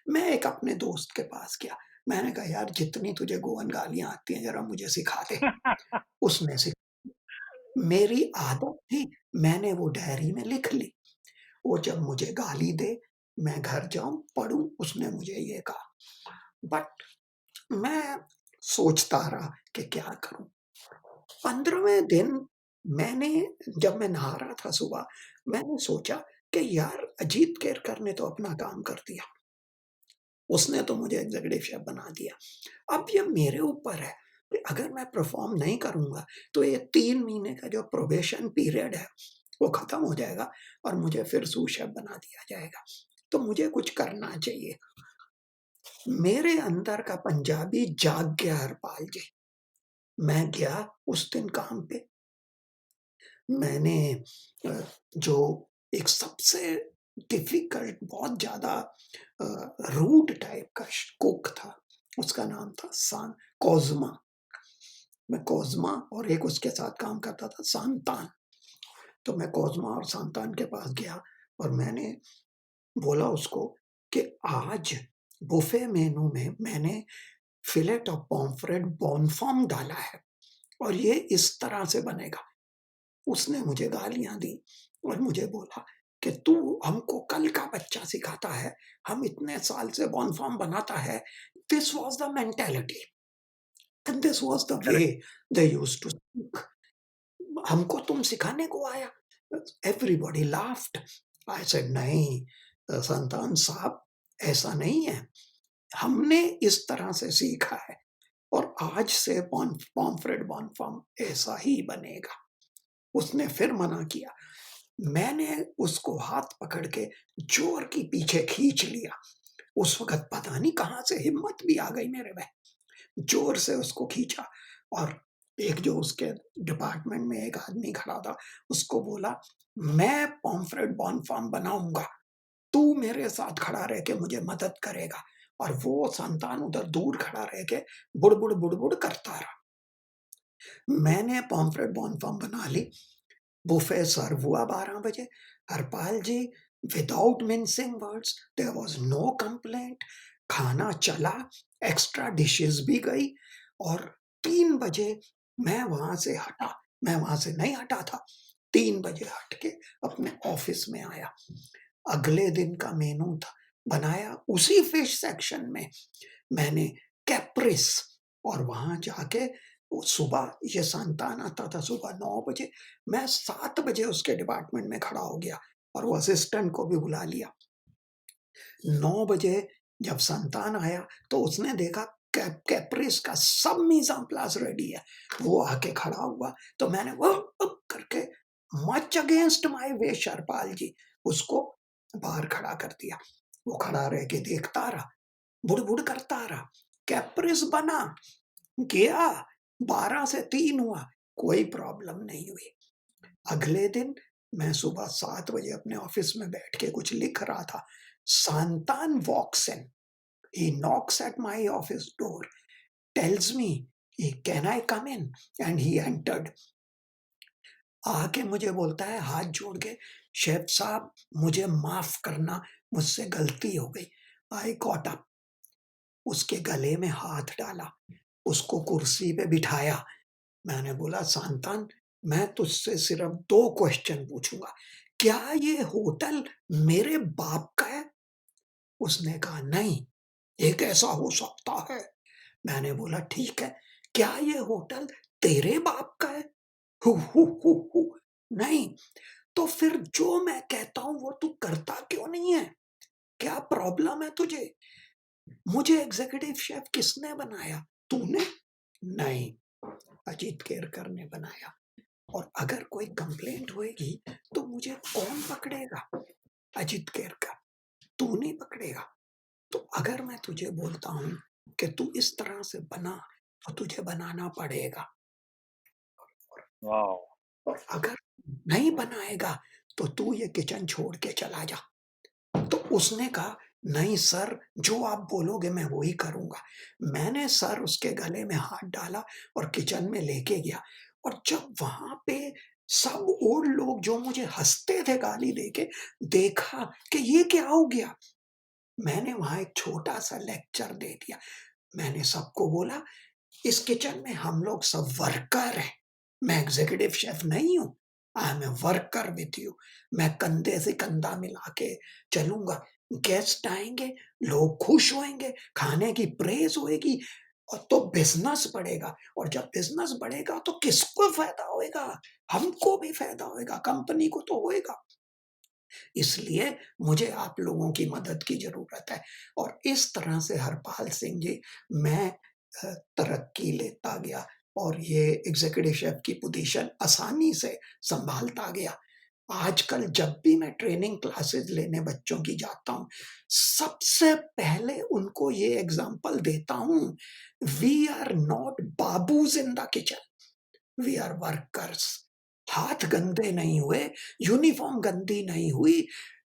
मैं एक अपने दोस्त के पास गया, मैंने कहा, यार जितनी तुझे गोअन गालियां आती हैं जरा मुझे सिखा दे। उसने सिखा, मेरी आदत थी, मैंने वो डायरी में लिख ली। वो जब मुझे गाली दे, मैं घर जाऊँ, पढ़ूँ, उसने मुझे ये कहा। बट मैं सोचता रहा कि क्या करूँ? 15वें दिन मैंने, जब मैं नहा रहा था सुबह, मैंने सोचा कि यार अजीत केरकर ने तो अपना काम कर दिया। उसने तो मुझे एग्जीक्यूटिव शेफ बना दिया। अब ये मेरे ऊपर है कि अगर मैं परफॉर्म नहीं करूँगा, तो ये 3 महीने का जो प्रोबेशन पीरियड है, वो खत्म हो जाएगा और मुझे फिर सूस शेफ बना दिया जाएगा। तो मुझे कुछ करना चाहिए। मेरे अंदर का पंजाबी जाग गया, हरपाल जी। मैं गया उस दिन काम पे। मैंने जो एक सबसे डिफ़िकल्ट, बहुत ज़्यादा रूड टाइप का कुक था, उसका नाम था सान कोज़्मा। मैं कोज़्मा और एक उसके साथ काम करता था, सांतान। तो मैं कोज़मा और सांतान के पास गया और मैंने बोला उसको कि आज बुफे मेनू में मैंने फिलेट ऑफ पॉम्फ्रेट बोनफार्म डाला है और ये इस तरह से बनेगा। उसने मुझे गालियाँ दी और मुझे बोला कि तू हमको कल का बच्चा सिखाता है, हम इतने साल से बोनफार्म बनाता है। This was the mentality and this was the way correct. They used to speak. हमको तुम सिखाने को आया? Everybody laughed. आई सेड नहीं संतान साहब, ऐसा नहीं है। हमने इस तरह से सीखा है और आज से पॉम्फ्रेट बोनफार्म ऐसा ही बनेगा। उसने फिर मना किया। मैंने उसको हाथ पकड़ के जोर की पीछे खींच लिया। उस वक़्त पता नहीं कहाँ से हिम्मत भी आ गई मेरे में। जोर से उसको खींचा और एक जो उसके डिपार्टमेंट में एक आदमी खड़ा था, उसको बोला, "मैं पॉम्फ्रेट बोनफार्म बनाऊँगा, तू मेरे साथ खड़ा रह के मुझे मदद करेगा।" और वो संतान उधर दूर खड़ा रह के बुड़-बुड़, बुड़-बुड़ करता रहा। मैंने पॉम्फ्रेट बोनफार्म बना ली। बुफे सर्व हुआ 12 बजे। Harpal ji without mincing words there was no complaint. खाना चला, एक्स्ट्रा डिशेज़ भी गई और 3 बजे मैं वहाँ से हटा। मैं वहाँ से नहीं हटा था। 3 बजे हट के अपने ऑफ़िस में आया। अगले दिन का मेनू था बनाया उसी फिश सेक्शन में मैंने कैप्रिस और वहाँ जाके वो सुबह ये संतान आता था सुबह 9 बजे, मैं 7 बजे उसके डिपार्टमेंट में खड़ा हो गया और वो असिस्टेंट को भी बुला लिया। 9 बजे जब संतान आया तो उसने देखा कैप्रिस का सब मीज़ एन प्लेस रेडी है। वो आके खड़ा हुआ तो मैंने वो करके much against my wish Harpal ji उसको बाहर खड़ा कर दिया। वो खड़ा रह के देखता रहा, बुड़-बुड़ करता रहा। कैप्रिस बना, गया 12 से 3 हुआ, कोई प्रॉब्लम नहीं हुई। अगले दिन मैं सुबह 7 बजे अपने ऑफिस में बैठ के कुछ लिख रहा था। Santan walks in. He knocks at my office door, tells me, "Can I come in?" And he entered. आके मुझे बोलता है हाथ जोड़ के, "शेफ साहब, मुझे माफ़ करना, मुझसे गलती हो गई।" आई गॉट अप, उसके गले में हाथ डाला, उसको कुर्सी पे बिठाया। मैंने बोला, "सांतान, मैं तुझसे सिर्फ 2 क्वेश्चन पूछूँगा। क्या ये होटल मेरे बाप का है?" उसने कहा, "नहीं, ये कैसा हो सकता है?" मैंने बोला, "ठीक है, क्या ये होटल तेरे बाप का है?" हु, "नहीं।" "तो फिर जो मैं कहता हूँ वो तू करता क्यों नहीं है? क्या प्रॉब्लम है तुझे? मुझे एग्ज़ीक्यूटिव शेफ़ किसने बनाया? तूने?" "नहीं, अजीत केरकर ने बनाया और अगर कोई कंप्लेंट होएगी तो मुझे कौन पकड़ेगा? अजीत केरकर, तू नहीं पकड़ेगा। तो अगर मैं तुझे बोलता हूँ कि तू इस तरह से बना, तो तुझे बनाना पड़ेगा वाओ! और अगर नहीं बनाएगा, तो तू ये किचन छोड़ के चला जा।" तो उसने कहा, "नहीं सर, जो आप बोलोगे मैं वही करूँगा।" मैंने सर उसके गले में हाथ डाला और किचन में लेके गया और जब वहाँ पे सब और लोग जो मुझे हँसते थे गाली देके, देखा कि ये क्या हो गया? मैंने वहाँ एक छोटा-सा लेक्चर दे दिया। मैंने सबको बोला, "इस किचन में हम लोग सब वर्कर हैं। मैं एग्ज़ीक्यूटिव शेफ़ नहीं हूँ। आई am a worker with you. मैं कंधे से कंधा मिला के चलूँगा। गेस्ट आएँगे, लोग खुश होएँगे, खाने की प्रेज़ होएगी और तो बिज़नेस बढ़ेगा और जब बिज़नेस बढ़ेगा तो किसको फ़ायदा होएगा? हमको भी फ़ायदा होएगा, कंपनी को तो होएगा। इसलिए मुझे आप लोगों की मदद की ज़रूरत है।" और इस तरह से हरपाल सिंह जी मैं तरक्की लेता गया और ये एग्ज़ीक्यूटिव शेफ़ की पोज़ीशन आसानी से सँभालता गया। आजकल जब भी मैं ट्रेनिंग क्लासेस लेने बच्चों की जाता हूँ, सबसे पहले उनको ये एग्ज़ाम्पल देता हूँ, we are not babus in the kitchen, we are workers. हाथ गंदे नहीं हुए, यूनिफ़ॉर्म गंदी नहीं हुई,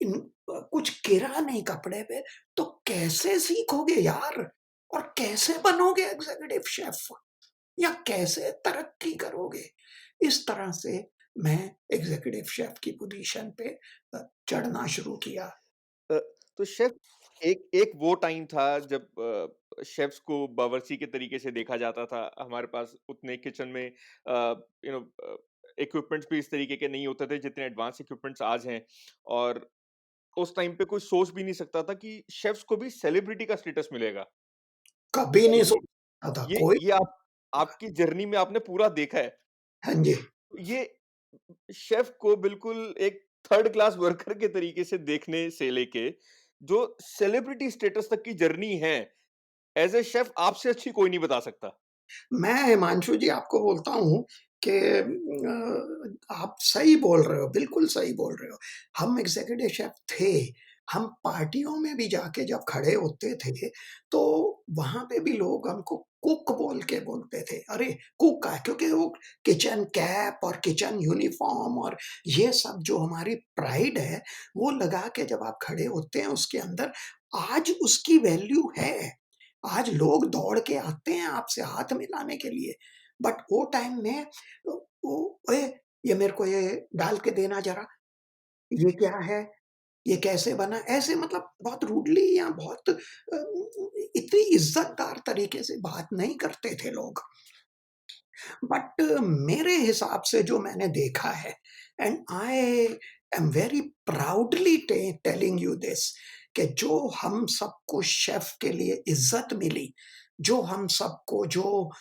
इन कुछ गिरा नहीं कपड़े पे, तो कैसे सीखोगे यार? और कैसे बनोगे एग्ज़ीक्यूटिव शेफ़? या कैसे तरक्की करोगे? इस तरह से मैं एग्ज़ीक्यूटिव शेफ़ की पोज़ीशन पे चढ़ना शुरू किया। अ, तो शेफ़ एक एक वो टाइम था जब शेफ़्स को बावर्ची के तरीके से देखा जाता था। हमारे पास उतने किचन में यू नो इक्विपमेंट्स भी इस तरीके के नहीं होते थे जितने एडवांस इक्विपमेंट्स आज हैं और उस टाइम पे कोई सोच भी नहीं सकता था कि शेफ़्स को भी सेलिब्रिटी का स्टेटस मिलेगा। कभी और नहीं ये सोचा था ये कोई। ये आप आपकी जर्नी में आपने पूरा देखा है। हाँ जी। ये शेफ़ को बिल्कुल एक थर्ड क्लास वर्कर के तरीके से देखने से लेके, जो सेलिब्रिटी स्टेटस तक की जर्नी है, ऐज़ अ शेफ़ आपसे अच्छी कोई नहीं बता सकता। मैं हिमांशु जी आपको बोलता हूँ कि आप सही बोल रहे हो, बिल्कुल सही बोल रहे हो। हम एग्ज़ीक्यूटिव शेफ़ थे, हम पार्टियों में भी जाके जब खड़े होते थे, तो वहाँ पे भी लोग हमको कुक बोल के बोलते थे। अरे! कुक है क्योंकि वो किचन कैप और किचन यूनिफ़ॉर्म और ये सब जो हमारी प्राइड है, वो लगा के जब आप खड़े होते हैं उसके अंदर, आज उसकी वैल्यू है। आज लोग दौड़ के आते हैं आपसे हाथ मिलाने के लिए, बट वो टाइम में "ओए! ये मेरे को ये डाल के देना ज़रा, ये क्या है? ये कैसे बना?" ऐसे मतलब बहुत रूडली या बहुत इतनी इज़्ज़तदार तरीके से बात नहीं करते थे लोग। बट मेरे हिसाब से जो मैंने देखा है and I am very proudly telling you this कि जो हम सबको शेफ के लिए इज्जत मिली, जो हम सबको जो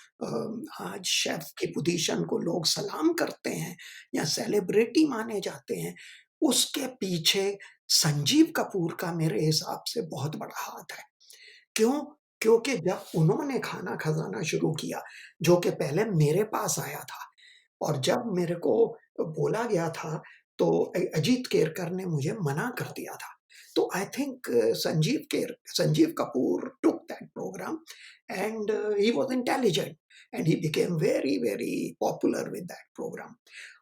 आज शेफ की पोजीशन को लोग सलाम करते हैं या सेलिब्रिटी माने जाते हैं, उसके पीछे संजीव कपूर का मेरे हिसाब से बहुत बड़ा हाथ है। क्यों? क्योंकि जब उन्होंने खाना खज़ाना शुरू किया, जो कि पहले मेरे पास आया था और जब मेरे को बोला गया था, तो अजीत केरकर ने मुझे मना कर दिया था। तो I think Sanjeev Kapoor took that programme and he was intelligent and he became very, very popular with that programme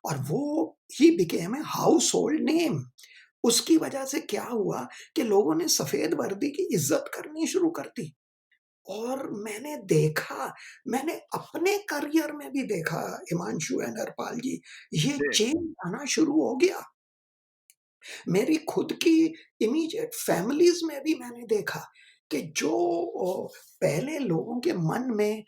और वो he became a household name. उसकी वजह से क्या हुआ कि लोगों ने सफ़ेद वर्दी की इज़्ज़त करनी शुरू कर दी और मैंने अपने करियर में भी देखा हिमांशु एंड हरपाल जी, ये जी। चेंज आना शुरू हो गया। मेरी खुद की इमीडिएट फैमिलीज़ में भी मैंने देखा कि जो पहले लोगों के मन में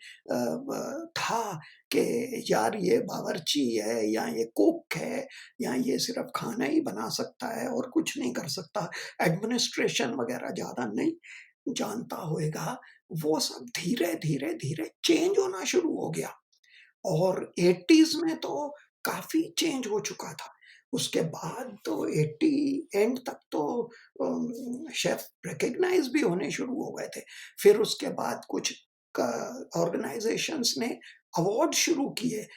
था कि यार ये बावर्ची है या ये कुक है या ये सिर्फ़ खाना ही बना सकता है और कुछ नहीं कर सकता, एडमिनिस्ट्रेशन वग़ैरह ज़्यादा नहीं जानता होएगा, वो सब धीरे चेंज होना शुरू हो गया। और 80s में तो काफ़ी चेंज हो चुका था। उसके बाद तो 80 एंड तक तो शेफ़ रिकॉग्नाइज़ भी होने शुरू हो गए थे। फिर उसके बाद कुछ क ऑर्गनाइज़ेशंस ने अवार्ड शुरू किए।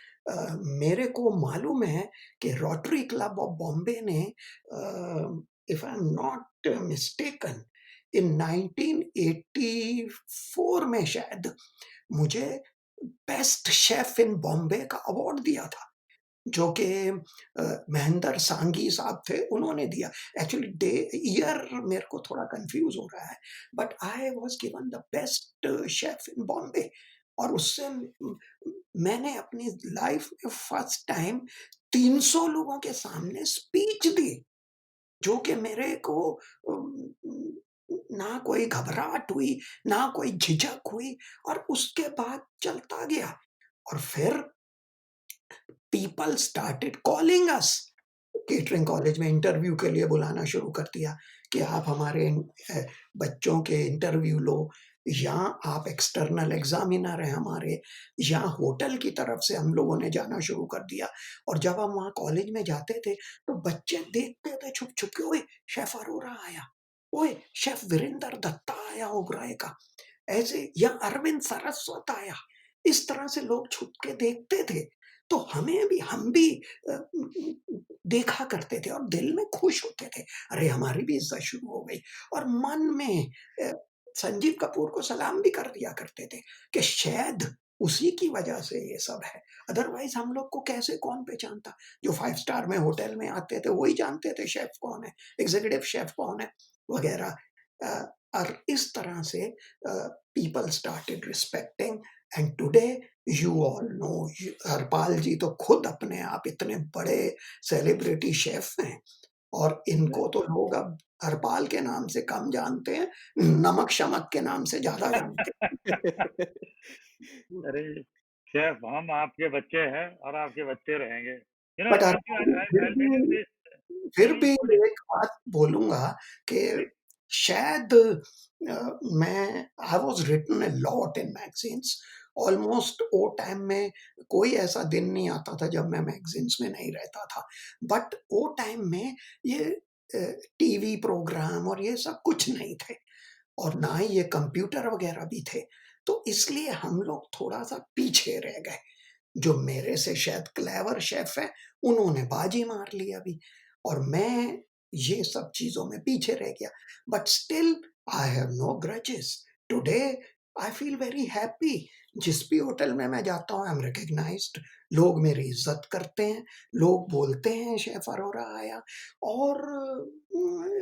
मेरे को मालूम है कि रोटरी क्लब ऑफ बॉम्बे ने if I am not mistaken in 1984 में शायद मुझे बेस्ट शेफ इन बॉम्बे का अवार्ड दिया था, जो कि महेंद्र सांघी साहब थे, उन्होंने दिया। एक्चुअली डे ईयर मेरे को थोड़ा कन्फ्यूज़ हो रहा है, but I was given the best chef in Bombay और उससे मैंने अपनी लाइफ़ में फर्स्ट टाइम 300 लोगों के सामने स्पीच दी। जो कि मेरे को ना कोई घबराहट हुई, ना कोई झिझक हुई और उसके बाद चलता गया और फिर people started calling us. Catering college में इंटरव्यू के लिए बुलाना शुरू कर दिया कि आप हमारे बच्चों के इंटरव्यू लो या आप एक्सटर्नल एग्जामिनर हैं हमारे या होटल की तरफ से हम लोगों ने जाना शुरू कर दिया और जब हम वहाँ कॉलेज में जाते थे तो बच्चे देखते थे छुप छुप के ओए शेफ अरोरा आया, ओए शेफ वीरेंद्र दत्ता आया ओबराय का, ऐसे या अरविंद सारस्वत आया। इस तरह से लोग छुप के देखते थे। तो हम भी अ, देखा करते थे और दिल में खुश होते थे। अरे! हमारी भी इज़्ज़त शुरू हो गई और मन में अ, संजीव कपूर को सलाम भी कर दिया करते थे कि शायद उसी की वजह से ये सब है। अदरवाइज़ हम लोग को कैसे कौन पहचानता? जो 5 स्टार में होटल में आते थे, वही जानते थे शेफ़ कौन है, एग्ज़ीक्यूटिव शेफ़ कौन है, वगैरह। और इस तरह से people started respecting and today you all know, Harpal ji तो खुद अपने आप इतने बड़े सेलिब्रिटी शेफ हैं, और इनको तो लोग अब हरपाल के नाम से कम जानते हैं, नमक शमक के नाम से ज़्यादा जानते हैं। अरे शेफ, हम आपके बच्चे हैं और आपके बच्चे रहेंगे। But Himanshu, Harpal ji I tell you this. फिर भी सुनिए। एक बात बोलूँगा कि जी। शायद मैं I was written a lot in magazines, almost वो टाइम में कोई ऐसा दिन नहीं आता था जब मैं मैगज़ीन्स में नहीं रहता था। बट वो टाइम में ये अ, टीवी प्रोग्राम और ये सब कुछ नहीं थे, और ना ही ये कंप्यूटर वग़ैरह भी थे। तो इसलिए हम लोग थोड़ा-सा पीछे रह गए। जो मेरे से शायद क्लेवर शेफ़ हैं, उन्होंने बाजी मार ली अभी, और मैं ये सब चीज़ों में पीछे रह गया। But still I have no grudges. Today I feel very happy. जिस भी होटल में मैं जाता हूँ, आई एम रिकॉग्नाइज्ड, लोग मेरी इज़्ज़त करते हैं, लोग बोलते हैं शेफ़ अरोरा आया, और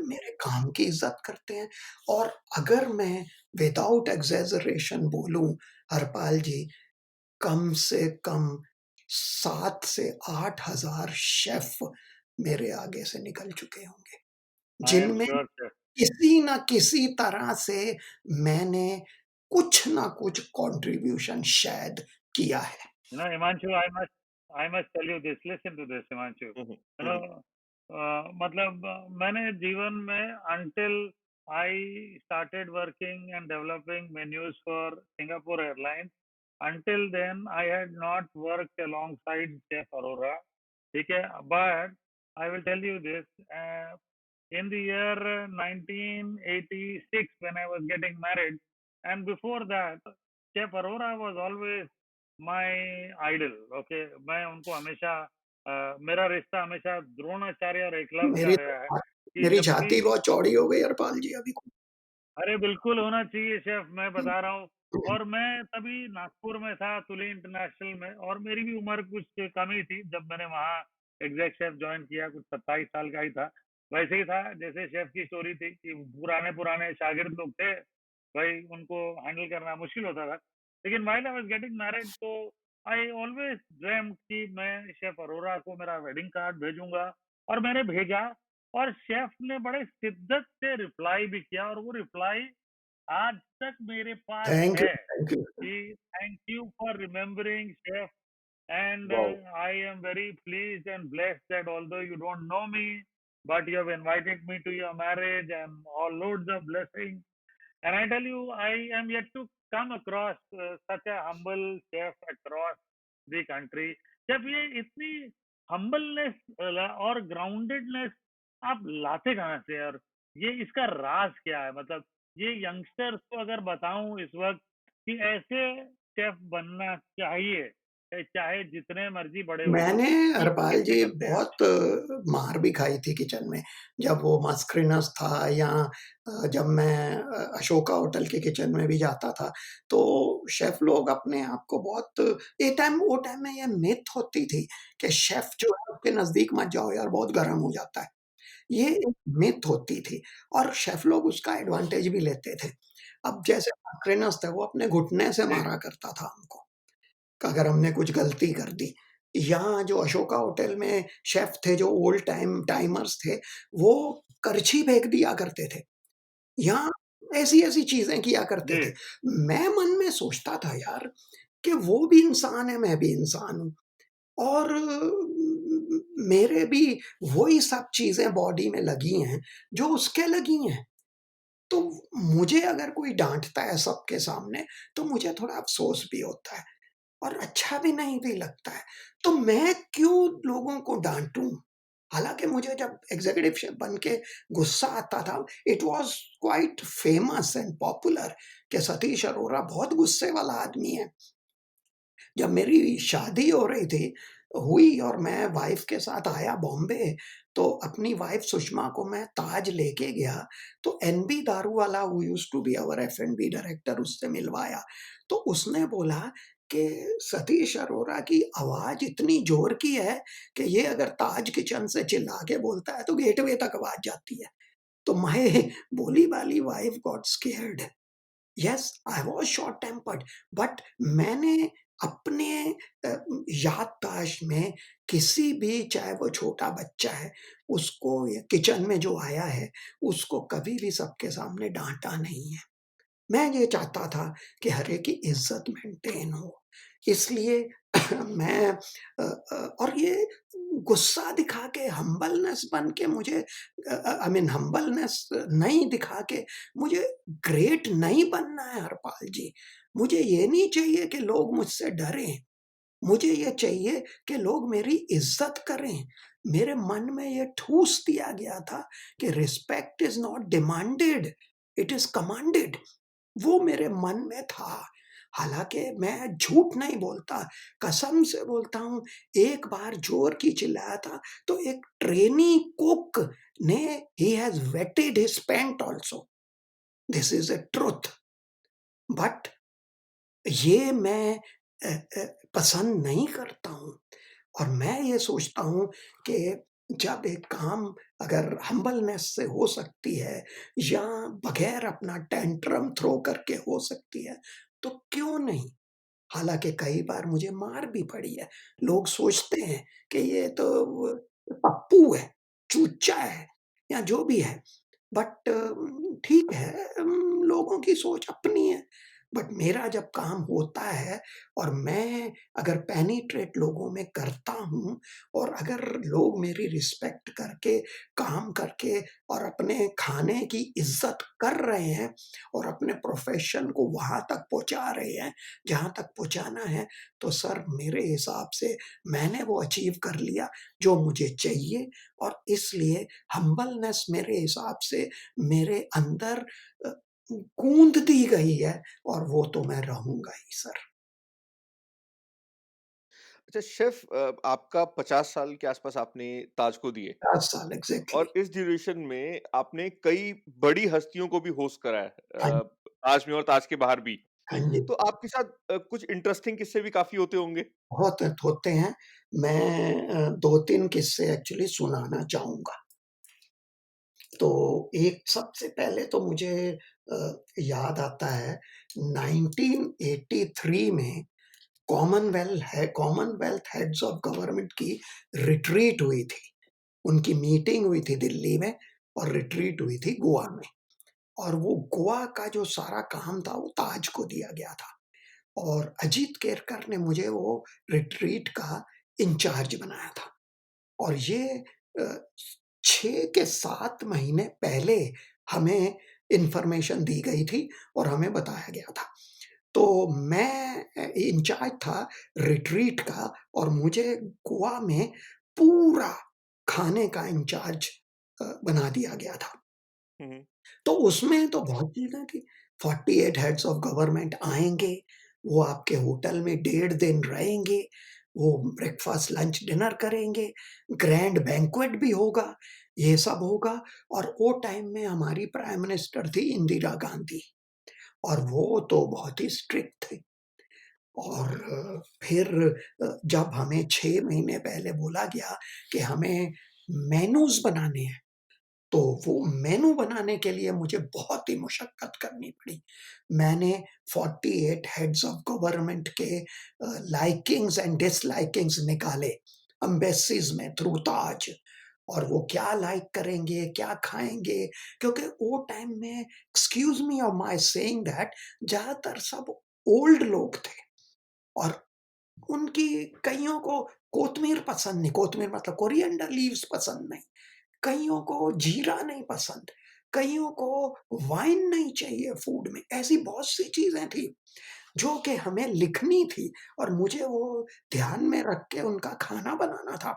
मेरे काम की इज़्ज़त करते हैं। और अगर मैं विदाउट एक्सेजरेशन बोलूँ, हरपाल जी, कम से कम 7 से 8,000 शेफ़ मेरे आगे से निकल चुके होंगे, आई एम जिनमें श्योर शेफ। किसी न किसी तरह से मैंने कुछ न कुछ कॉन्ट्रिब्यूशन शायद किया है। Himanshu, I must tell you this. Listen to this, Himanshu. Hmm, You hmm, know, मतलब मैंने जीवन में until I started working and developing menus for Singapore Airlines, until then I had not worked alongside Chef Aurora. ठीक है, but I will tell you this. In the year 1986, when I was getting married, and before that, Chef Aurora was always my idol. Okay, मैं उनको हमेशा मेरा रिश्ता हमेशा द्रोणाचार्य और एकलव्य का मेरी रहा है कि मेरी जब भी। छाती बहुत चौड़ी हो गई हरपाल जी अभी। अरे बिल्कुल होना चाहिए शेफ, मैं बता रहा हूँ। और मैं तभी नागपुर में था, तुली इंटरनेशनल में, और मेरी भी उम्र कुछ कम ही थी जब मैंने वहाँ एग्जैक्ट शेफ ज्वाइन किया, कुछ 27 साल का ही था। वैसे ही था जैसे शेफ की स्टोरी थी कि पुराने पुराने शागिर्द लोग थे भाई, उनको हैंडल करना मुश्किल होता था। लेकिन while I was getting married, तो आई ऑलवेज ड्रीम्ड कि मैं शेफ अरोरा को मेरा वेडिंग कार्ड भेजूंगा, और मैंने भेजा। और शेफ ने बड़े शिद्दत से रिप्लाई भी किया, और वो रिप्लाई आज तक मेरे पास थैंक यू, है थैंक यू। कि thank you for remembering chef, and wow. I am very pleased and blessed that although you don't know me, but you have invited me to your marriage and all loads of blessings. And I tell you, I am yet to come across such a humble chef across the country. जब ये इतनी humbleness और groundedness आप लाते कहाँ से, और ये इसका राज क्या है? मतलब ये यंगस्टर्स को अगर बताऊं इस वक्त कि ऐसे शेफ बनना चाहिए, चाहे जितने मर्जी बड़े हो जाओ, मैंने ये हरपाल कैसे जी करते हैं आप? बहुत मार भी खाई थी किचन में। जब वो मस्क्रिनस था, या जब मैं अशोका होटल के किचन में भी जाता था, तो शेफ़ लोग अपने आप को बहुत, वो टाइम में ये मिथ होती थी कि शेफ़ जो है उसके नज़दीक मत जाओ यार, बहुत गरम हो जाता है। ये एक मिथ होती थी, और शेफ़ लोग उसका एडवांटेज भी लेते थे। अब जैसे मस्क्रिनस था, वो अपने घुटने से जी। मारा करता था हमको, अगर हमने कुछ गलती कर दी। यहाँ जो अशोका होटल में शेफ़ थे, जो ओल्ड टाइमर्स थे, वो करछी फेंक दिया करते थे। यहाँ ऐसी-ऐसी चीज़ें किया करते जी। थे। मैं मन में सोचता था यार, कि वो भी इंसान है, मैं भी इंसान हूँ, और मेरे भी वही सब चीज़ें बॉडी में लगी हैं, जो उसके लगी हैं। तो मुझे अगर कोई डाँटता है सबके सामने, तो मुझे थोड़ा अफ़सोस भी होता है, और अच्छा भी नहीं भी लगता है। तो मैं क्यों लोगों को डाँटूँ? हालाँकि मुझे जब एग्ज़ीक्यूटिव शेफ़ बन के गुस्सा आता था, it was quite famous and popular कि सतीश अरोरा बहुत गुस्से वाला आदमी है। जब मेरी शादी हो रही थी, हुई, और मैं वाइफ़ के साथ आया बॉम्बे, तो अपनी वाइफ़ सुषमा को मैं ताज लेके गया, तो NB Daruwala who used to be our एफ&बी डायरेक्टर, उससे मिलवाया। तो उसने बोला कि सतीश अरोरा की आवाज़ इतनी ज़ोर की है कि ये अगर ताज किचन से चिल्ला के बोलता है, तो गेटवे तक आवाज़ जाती है। तो माय भोली-भाली wife got scared. Yes, I was short tempered, but मैंने अपने याददाश्त में किसी भी, चाहे वो छोटा बच्चा है, उसको या किचन में जो आया है, उसको कभी भी सबके सामने डाँटा नहीं है। मैं ये चाहता था कि हर एक की इज़्ज़त मेंटेन हो। इसलिए मैं और ये गुस्सा दिखा के, हम्बलनेस बन के मुझे आई मीन हम्बलनेस नहीं दिखा के मुझे ग्रेट नहीं बनना है हरपाल जी। मुझे ये नहीं चाहिए कि लोग मुझसे डरें। मुझे ये चाहिए कि लोग मेरी इज़्ज़त करें। मेरे मन में ये ठूस दिया गया था कि respect is not demanded, it is commanded. वो मेरे मन में था। हालाँकि मैं झूठ नहीं बोलता, कसम से बोलता हूँ, एक बार ज़ोर की चिल्लाया था, तो एक ट्रेनी कुक ने he has wetted his pant also, this is a truth. बट ये मैं अ अ, पसंद नहीं करता हूँ। और मैं ये सोचता हूँ कि जब एक काम अगर हम्बलनेस से हो सकती है या बगैर अपना टेंट्रम थ्रो करके हो सकती है, तो क्यों नहीं? हालाँकि कई बार मुझे मार भी पड़ी है। लोग सोचते हैं कि ये तो पप्पू है, चूचा है या जो भी है। बट ठीक है, लोगों की सोच अपनी है। बट मेरा जब काम होता है और मैं अगर पेनिट्रेट लोगों में करता हूँ और अगर लोग मेरी रिस्पेक्ट करके, काम करके और अपने खाने की इज़्ज़त कर रहे हैं और अपने प्रोफ़ेशन को वहाँ तक पहुँचा रहे हैं, जहाँ तक पहुँचाना है, तो सर मेरे हिसाब से मैंने वो अचीव कर लिया जो मुझे चाहिए। और इसलिए हम्बलनेस मेरे हिसाब से मेरे अंदर अ, गूँथ दी गई है और वो तो मैं रहूँगा ही सर। अच्छा शेफ़, आपका 50 साल के आस-पास आपने ताज को दिए 10 साल एग्ज़ैक्टली। और इस ड्यूरेशन में आपने कई बड़ी हस्तियों को भी होस्ट करा है, हाँ, ताज में और ताज के बाहर भी। हाँ जी, तो आपके साथ कुछ इंटरेस्टिंग किस्से भी काफ़ी होते होंगे? बहुत होते हैं। मैं 2-3 किस्से एक्चुअली सुनाना चाहूँगा। तो एक सबसे पहले तो मुझे याद आता है 1983 में कॉमनवेल्थ हेड्स ऑफ गवर्नमेंट की रिट्रीट हुई थी। उनकी मीटिंग हुई थी दिल्ली में और रिट्रीट हुई थी गोवा में। और वो गोवा का जो सारा काम था वो ताज को दिया गया था और अजीत केरकर ने मुझे वो रिट्रीट का इंचार्ज बनाया था। और ये अ, 6 के 7 महीने पहले हमें इन्फॉर्मेशन दी गई थी और हमें बताया गया था। तो मैं इंचार्ज था रिट्रीट का और मुझे गोवा में पूरा खाने का इंचार्ज बना दिया गया था। हुँ, हुँ। तो उसमें तो बहुत चीज़ें थी। 48 हेड्स ऑफ गवर्नमेंट आएँगे, वो आपके होटल में 1.5 दिन रहेंगे, वो ब्रेकफ़ास्ट, लंच, डिनर करेंगे, ग्रैंड बैंक्वेट भी होगा, ये सब होगा। और वो टाइम में हमारी प्राइम मिनिस्टर थी इंदिरा गांधी और वो तो बहुत ही स्ट्रिक्ट थे। और फिर जब हमें 6 महीने पहले बोला गया कि हमें मेनूज़ बनाने हैं, तो वो मेनू बनाने के लिए मुझे बहुत ही मशक्कत करनी पड़ी। मैंने 48 हेड्स ऑफ गवर्नमेंट के लाइकिंग्स एंड डिसलाइकिंग्स निकाले, एम्बेसीज़ में थ्रू ताज। और वो क्या लाइक करेंगे, क्या खाएँगे, क्योंकि वो टाइम में, excuse me of my saying that, ज़्यादातर सब ओल्ड लोग थे और उनकी कइयों को कोतमीर पसंद नहीं, कोतमीर मतलब कोरिएंडर लीव्स पसंद नहीं। कइयों को जीरा नहीं पसंद, कइयों को वाइन नहीं चाहिए फूड में, ऐसी बहुत सी चीज़ें थी, जो कि हमें लिखनी थी और मुझे वो ध्यान में रख के उनका खाना बनाना था।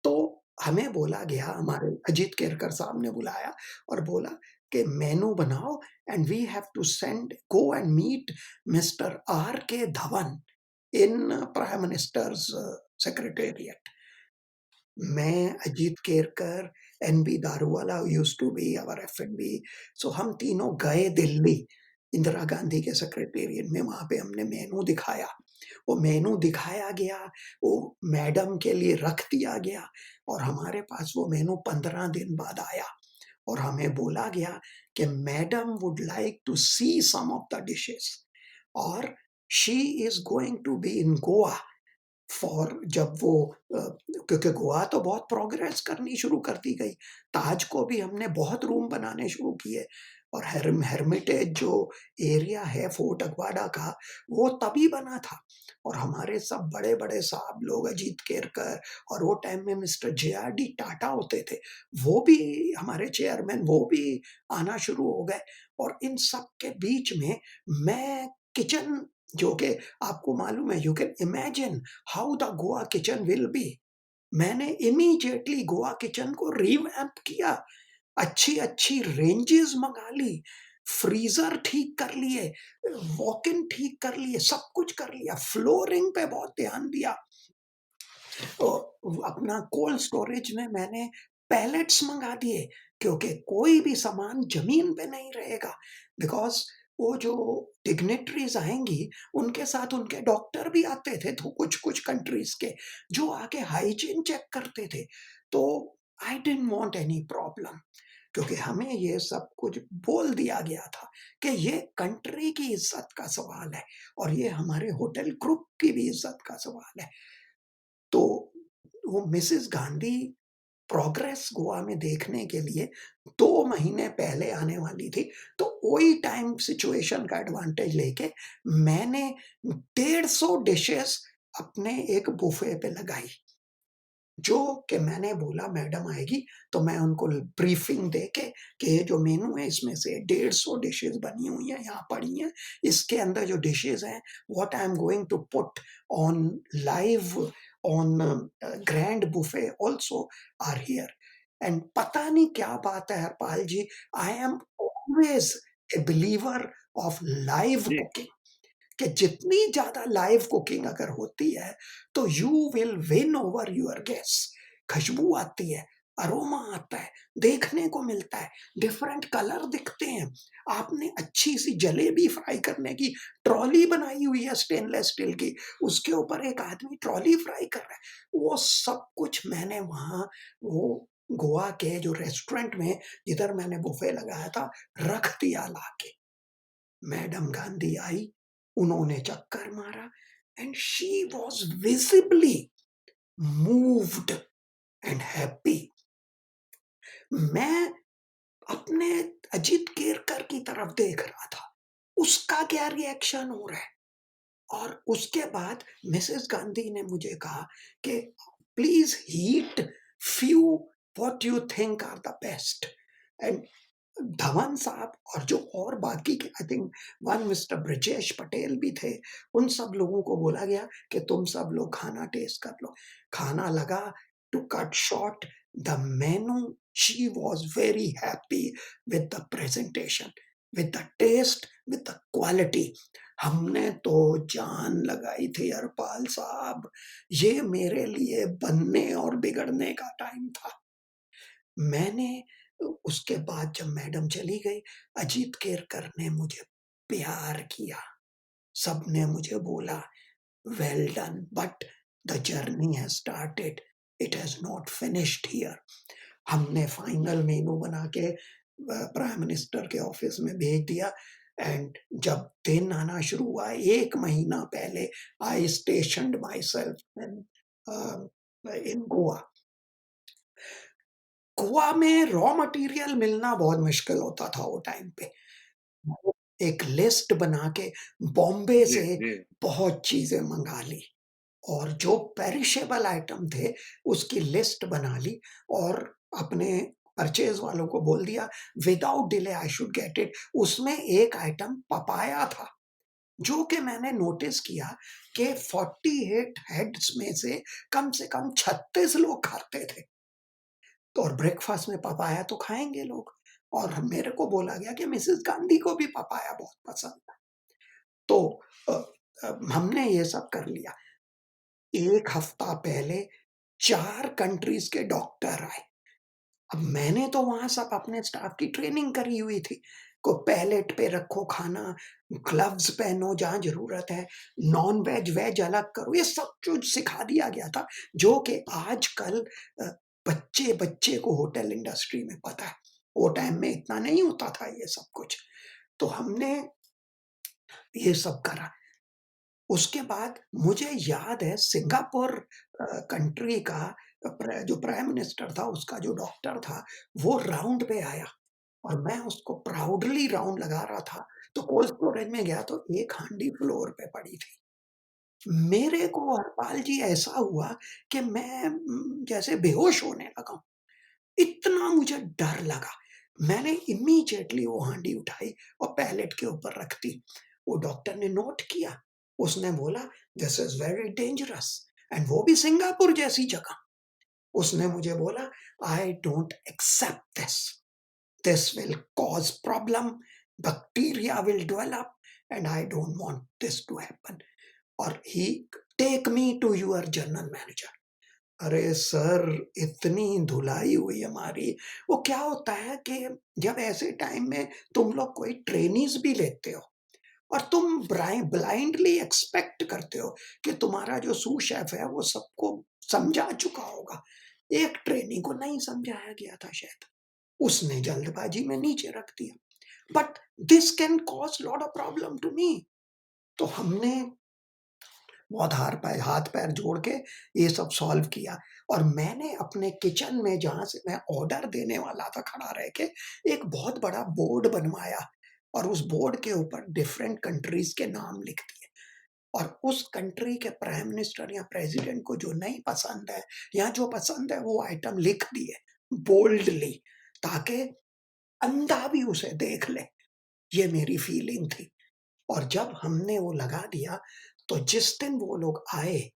तो हमें बोला गया, हमारे अजीत केरकर साहब ने बुलाया और बोला कि मेनू बनाओ and we have to go and meet mister R K Dhawan in prime minister's secretariat. मैं, Ajit Kerkar, NB Daruwala who used to be our एफ&बी, सो हम तीनों गए दिल्ली, इंदिरा गांधी के सेक्रेटेरिएट में। वहाँ पे हमने मेनू दिखाया। वो मेनू दिखाया गया, वो मैडम के लिए रख दिया गया और हमारे पास वो मेनू 15 दिन बाद आया और हमें बोला गया कि madam would like to see some of the dishes, और she is going to be in Goa for, जब वो क्योंकि गोवा तो बहुत प्रोग्रेस करनी शुरू कर दी गई, ताज को भी हमने बहुत रूम बनाने शुरू किए, और हेर्मिटेज जो एरिया है फोर्ट अगवाड़ा का, वो तभी बना था। और हमारे सब बड़े बड़े साहब लोग, अजीत केरकर, और वो टाइम में मिस्टर JRD टाटा होते थे, वो भी हमारे चेयरमैन, वो भी आना शुरू हो गए। और इन सब के बीच में मैं किचन, जो कि आपको मालूम है, you can imagine how the Goa kitchen will be. मैंने इमीडिएटली गोवा किचन को रिवैम्प किया, अच्छी-अच्छी रेंजेस मँगा ली, फ्रीज़र ठीक कर लिए, वॉक-इन ठीक कर लिए, सब कुछ कर लिया, फ्लोरिंग पे बहुत ध्यान दिया। अपना कोल्ड स्टोरेज में मैंने पैलेट्स मँगा दिए, क्योंकि कोई भी सामान ज़मीन पे नहीं रहेगा, बिकॉज़ वो जो डिग्निटरीज़ आएँगी, उनके साथ उनके डॉक्टर भी आते थे, तो कुछ-कुछ कंट्रीज़ के, जो आके हाइजीन चेक करते थे। तो I didn't want any problem, क्योंकि हमें ये सब कुछ बोल दिया गया था कि ये कंट्री की इज़्ज़त का सवाल है, और ये हमारे होटल ग्रुप की भी इज़्ज़त का सवाल है। तो वो मिसेस गांधी प्रोग्रेस गोवा में देखने के लिए 2 महीने पहले आने वाली थी, तो वही टाइम सिचुएशन का एडवांटेज लेके मैंने 150 डिशेज़ अपने एक बुफे पे लगाई। जो कि मैंने बोला मैडम आएगी, तो मैं उनको ब्रीफिंग देके कि ये जो मेनू है, इसमें से 150 डिशेज़ बनी हुई हैं, यहाँ पड़ी हैं। इसके अंदर जो डिशेज़ हैं, what I am going to put on live on grand buffet also are here. And पता नहीं क्या बात है Harpal ji, I am always a believer of live जी, कुकिंग, कि जितनी ज़्यादा लाइव कुकिंग अगर होती है, तो you will win over your guests. खुशबू आती है, अरोमा आता है, देखने को मिलता है, डिफरेंट कलर दिखते हैं। आपने अच्छी-सी जलेबी फ्राई करने की ट्रॉली बनाई हुई है स्टेनलेस स्टील की, उसके ऊपर एक आदमी ट्रॉली फ्राई कर रहा है। वो सब कुछ मैंने वहाँ, वो गोवा के जो रेस्टोरेंट में जिधर मैंने बुफे लगाया था, रख दिया लाके। मैडम गांधी आई, उन्होंने चक्कर मारा, and she was visibly moved and happy. मैं अपने अजीत केरकर की तरफ देख रहा था, उसका क्या रिएक्शन हो रहा है। और उसके बाद मिसेस गांधी ने मुझे कहा कि please heat few what you think are the best. And Dhawan साहब और जो और बाकी के, I think one mister Brajesh Patel भी थे, उन सब लोगों को बोला गया कि तुम सब लोग खाना टेस्ट कर लो। खाना लगा, to cut short the menu, she was very happy with the presentation, with the taste, with the quality. हमने तो जान लगाई थी हरपाल साहब, ये मेरे लिए बनने और बिगड़ने का टाइम था। मैंने उसके बाद जब मैडम चली गई, अजीत केरकर ने मुझे प्यार किया। सबने मुझे बोला, "well done, but the journey has started, it has not finished here." हमने फाइनल मेनू बना के प्राइम मिनिस्टर के ऑफिस में भेज दिया। एंड जब दिन आना शुरू हुआ, 1 महीना पहले, I stationed myself in Goa. Goa में रॉ मटेरियल मिलना बहुत मुश्किल होता था वो टाइम पे। एक लिस्ट बना के बॉम्बे जी, से जी। बहुत चीज़ें मँगा ली, और जो पेरिशेबल आइटम थे, उसकी लिस्ट बना ली, और अपने परचेज़ वालों को बोल दिया without delay I should get it. उसमें एक आइटम पपाया था, जो कि मैंने नोटिस किया कि 48 हेड्स में से कम 36 लोग खाते थे। तो और ब्रेकफ़ास्ट में पपाया तो खाएँगे लोग, और मेरे को बोला गया कि मिसेस गांधी को भी पपाया बहुत पसंद है। तो अ हमने ये सब कर लिया। 1 हफ्ता पहले 4 कंट्रीज़ के डॉक्टर आए। अब मैंने तो वहाँ सब अपने स्टाफ की ट्रेनिंग करी हुई थी, को पैलेट पे रखो खाना, ग्लव्स पहनो जहाँ ज़रूरत है, नॉन-वेज, वेज अलग करो, ये सब कुछ सिखा दिया गया था, जो कि आजकल अ, बच्चे-बच्चे को होटल इंडस्ट्री में पता है। वो टाइम में इतना नहीं होता था ये सब कुछ। तो हमने ये सब करा। उसके बाद मुझे याद है सिंगापुर कंट्री का जो प्राइम मिनिस्टर था, उसका जो डॉक्टर था, वो राउंड पे आया और मैं उसको प्राउडली राउंड लगा रहा था, तो कोल्ड स्टोरेज में गया तो एक हांडी फ्लोर पे पड़ी थी। मेरे को हरपाल जी ऐसा हुआ कि मैं जैसे बेहोश होने लगा। इतना मुझे डर लगा। मैंने इमीडिएटली वो हांडी उठाई और पैलेट के ऊपर रख दी। वो डॉक्टर ने नोट किया। उसने बोला, "this is very dangerous" and वो भी सिंगापुर जैसी जगह। उसने मुझे बोला, "I don't accept this. This will cause problem, bacteria will develop and I don't want this to happen और he take me to your general manager." अरे sir! इतनी धुलाई हुई हमारी। वो क्या होता है कि जब ऐसे टाइम में तुम लोग कोई ट्रेनीज़ भी लेते हो और तुम ब्लाइंडली एक्सपेक्ट करते हो कि तुम्हारा जो सूस शेफ है वो सबको समझा चुका होगा। एक ट्रेनी को नहीं समझाया गया था शायद। उसने जल्दबाजी में नीचे रख दिया। But this can cause lot of problem to me. तो हमने बहुत हाथ-पैर जोड़ के ये सब सॉल्व किया और मैंने अपने किचन में जहाँ से मैं ऑर्डर देने वाला था खड़ा रह के, एक बहुत बड़ा बोर्ड बनवाया और उस बोर्ड के ऊपर डिफरेंट कंट्रीज़ के नाम लिख दिए और उस कंट्री के प्राइम मिनिस्टर या प्रेज़िडेंट को जो नहीं पसंद है या जो पसंद है वो आइटम लिख दिए बोल्डली ताकि अंधा भी उसे देख ले। ये मेरी फीलिंग थी और जब हमने वो लगा दिया, तो जिस दिन वो लोग आए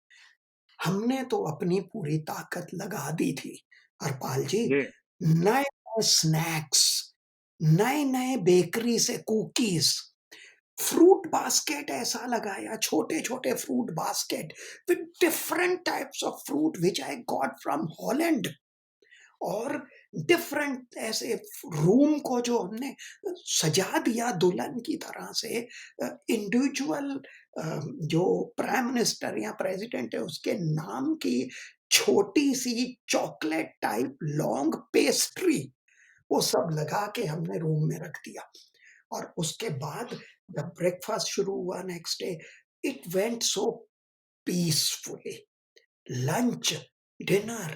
हमने तो अपनी पूरी ताकत लगा दी थी। हरपाल जी, जी, नए-नए स्नैक्स, नए-नए बेकरी से कुकीज़, फ्रूट बास्केट ऐसा लगाया, छोटे-छोटे fruit basket with different types of fruit which I got from Holland और डिफरेंट ऐसे रूम को जो हमने सजा दिया दुल्हन की तरह से इंडिविजुअल जो प्राइम मिनिस्टर या प्रेसिडेंट है उसके नाम की छोटी सी चॉकलेट टाइप लॉन्ग पेस्ट्री वो सब लगा के हमने रूम में रख दिया और उसके बाद जब ब्रेकफास्ट शुरू हुआ next day it went so peacefully lunch, dinner,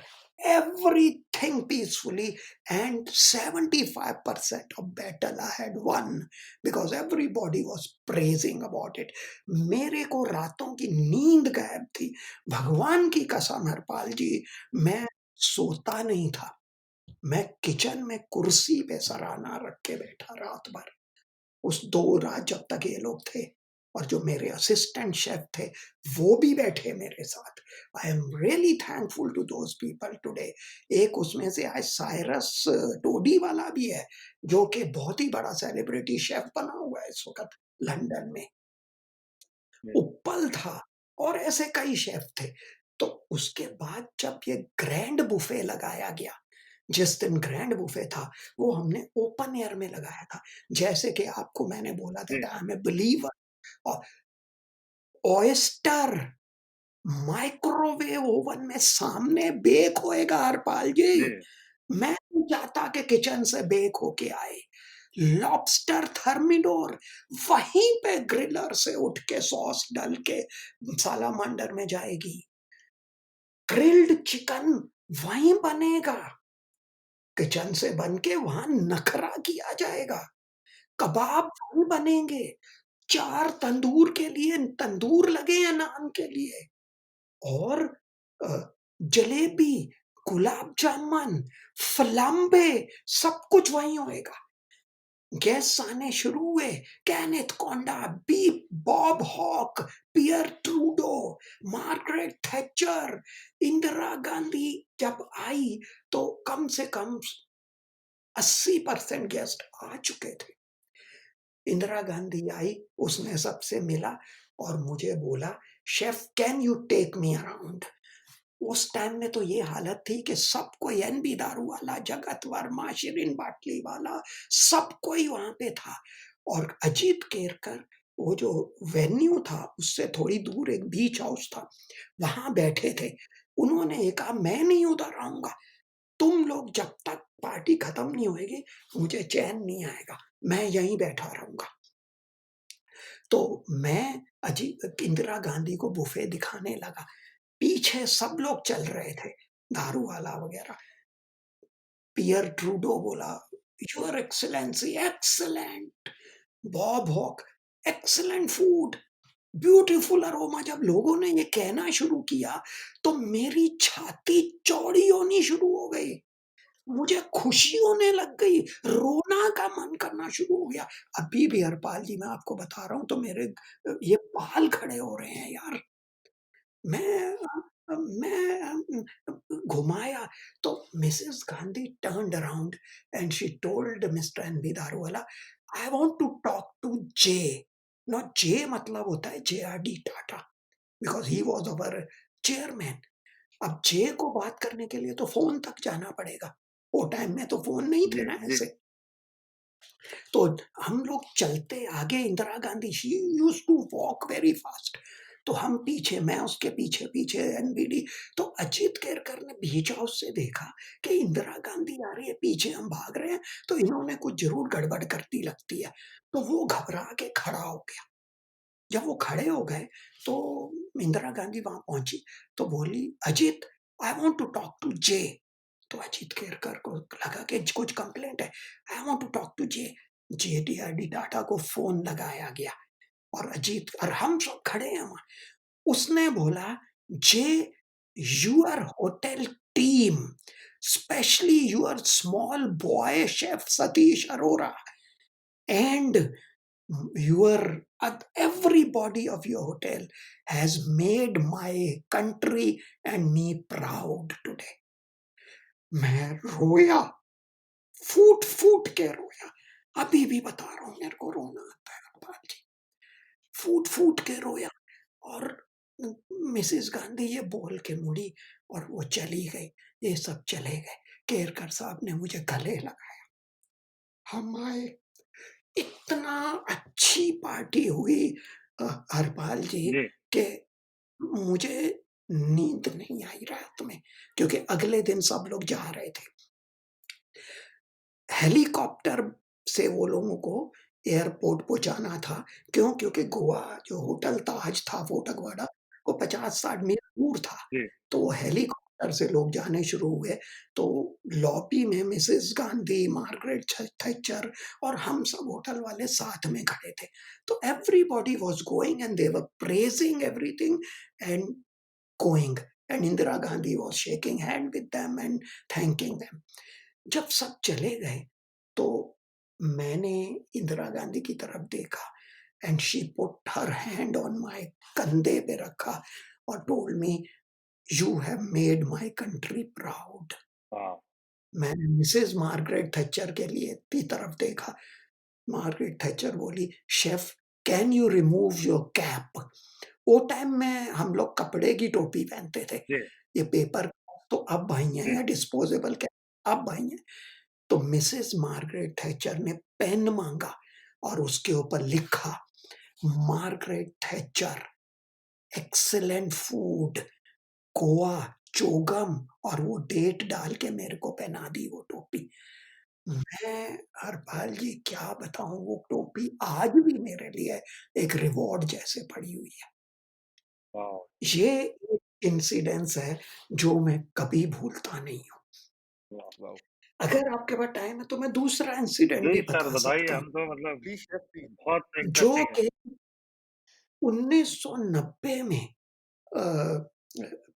everything peacefully, and 75% of battle I had won because everybody was praising about it. मेरे को रातों की नींद गायब थी। भगवान की कसम हरपाल जी, मैं सोता नहीं था। मैं किचन में कुर्सी पे सराहना रख के बैठा रात भर। उस 2 रात जब तक ये लोग थे और जो मेरे असिस्टेंट शेफ थे, वो भी बैठे मेरे साथ। I am really thankful to those people today. एक उसमें से आज साइरस टोडी वाला भी है, जो कि बहुत ही बड़ा सेलिब्रिटी शेफ बना हुआ है इस वक़्त लंदन में। जी, उपल था और ऐसे कई शेफ थे। तो उसके बाद जब ये ग्रैंड बुफे लगाया गया, जिस दिन ग्रैंड बुफे था, वो हमने ओपन एयर में लगाया था। जैसे कि आपको मैंने बोला जी, that I am a believer of oyster microwave oven में सामने बेक होएगा हरपाल जी, जी। मैं नहीं चाहता कि किचन से बेक होके आए। लॉबस्टर थर्मिडोर वहीं पे ग्रिलर से उठ के सॉस डाल के सालामांडर में जाएगी। ग्रिल्ड चिकन वहीं बनेगा। किचन से बन के वहाँ नखरा किया जाएगा। कबाब वहीं बनेंगे। 4 तंदूर के लिए तंदूर लगे हैं नान के लिए और अ, जलेबी, गुलाब जामुन, फ्लाम्बे सब कुछ वहीं होएगा। गेस्ट्स आने शुरू हुए, केनेथ कोंडा, बीप, Bob Hawke, Pierre Trudeau, Margaret Thatcher, Indira Gandhi जब आई तो कम से कम 80% गेस्ट आ चुके थे। इंदिरा गांधी आई, उसने सबसे मिला और मुझे बोला, "chef can you take me around?" उस टाइम में तो ये हालत थी कि सब कोई एनबी दारू वाला, जगत वर्मा, शिरीन बाटली वाला, सब कोई वहाँ पे था और अजीत केरकर वो जो वेन्यू था उससे थोड़ी दूर एक बीच हाउस था, वहाँ बैठे थे। उन्होंने ये कहा मैं नहीं उधर आऊँगा। तुम लोग जब तक पार्टी खत्म नहीं होएगी, मुझे चैन नहीं आएगा, मैं यहीं बैठा रहूँगा। तो मैं इंदिरा गांधी को बुफे दिखाने लगा। पीछे सब लोग चल रहे थे, दारू वाला वगैरह। पियर ट्रूडो बोला, your excellency, excellent. Bob Hawke, excellent food, beautiful aroma. जब लोगों ने ये कहना शुरू किया, तो मेरी छाती चौड़ी होनी शुरू हो गई। मुझे खुशी होने लग गई, रोना का मन करना शुरू हो गया। अभी भी हरपाल जी, मैं आपको बता रहा हूँ तो मेरे ये बाल खड़े हो रहे हैं यार। मैं घुमाया तो Mrs Gandhi turned around and she told mister NB Daruwala, I want to talk to J. Not J मतलब होता है JRD Tata, because he was our chairman. अब जे को बात करने के लिए तो फ़ोन तक जाना पड़ेगा। वो टाइम में तो फ़ोन नहीं थे जी, ना जी, ऐसे। तो हम लोग चलते आगे, Indira Gandhi she used to walk very fast. तो हम पीछे, मैं उसके पीछे पीछे एनबीडी। तो अजीत केरकर ने भीचाव से देखा कि इंदिरा गांधी आ रही है, पीछे हम भाग रहे हैं, तो इन्होंने कुछ जरूर गड़बड़ करती लगती है। तो वो घबरा के खड़ा हो गया। जब वो खड़े हो गए तो इंदिरा गांधी वहां पहुंची, तो बोली, Ajit, I want to talk to J. तो अजीत केरकर को लगा कि कुछ कंप्लेंट है। I want to talk to J. JRD Tata को फोन लगाया गया और अजीत और हम सब खड़े हैं वहां। उसने बोला, J, your hotel team, specially your small boy chef Satish Arora and your everybody of your hotel has made my country and me proud today. मैं रोया, फूट फूट के रोया। अभी भी बता रहा हूं, मेरे को रोना आता है अब्बा जी। फूट फूट के रोया। और मिसेस गांधी ये बोल के मुड़ी और वो चली गई। ये सब चले गए। केरकर साहब ने मुझे गले लगाया। हम आए, इतना अच्छी पार्टी हुई हरपाल जी, जी, कि मुझे नींद नहीं आई रात में, क्योंकि अगले दिन सब लोग जा रहे थे। हेलीकॉप्टर से वो लोगों को एयरपोर्ट पहुँचाना था। क्यों? क्योंकि गोवा जो होटल ताज था फोर्ट अगवाड़ा, वो 50-60 मील दूर था। जी, तो वो हेलीकॉप्टर से लोग जाने शुरू हुए। तो लॉबी में मिसेस गांधी, मार्गरेट थैचर और हम सब होटल वाले साथ में खड़े थे। तो everybody was going and they were प्रेज़िंग everything and going, and Indira Gandhi was shaking hand with them and thanking them. जब सब चले गए, तो मैंने इंदिरा गांधी की तरफ देखा and she put her hand on my कंधे पे रखा और told me, you have made my country proud. हाँ, मैंने मिसेस मार्गरेट थैचर के लिए की तरफ देखा। मार्गरेट थैचर बोली, chef, can you remove your cap. वो टाइम में हम लोग कपड़े की टोपी पहनते थे। जी, ये पेपर तो अब आई हैं, जी, या डिस्पोजेबल कैप अब आई हैं। तो मिसेस मार्गरेट थैचर ने पेन मांगा और उसके ऊपर लिखा, Margaret Thatcher, excellent food, Goa, CHOGM, और वो डेट डाल के मेरे को पहना दी वो टोपी। मैं हरपाल जी क्या बताऊं, वो टोपी आज भी मेरे लिए एक रिवॉर्ड जैसे पड़ी हुई है। वाओ! ये एक इंसिडेंस है जो मैं कभी भूलता नहीं हूँ। वाह! वाओ! अगर आपके पास टाइम है तो मैं दूसरा इंसिडेंट भी प्लीज़ सर बता बताइए, सकता हूँ, हम तो मतलब प्लीज शेफ प्लीज। बहुत जो इंटरेस्टिंग है। कि 1990 में अ,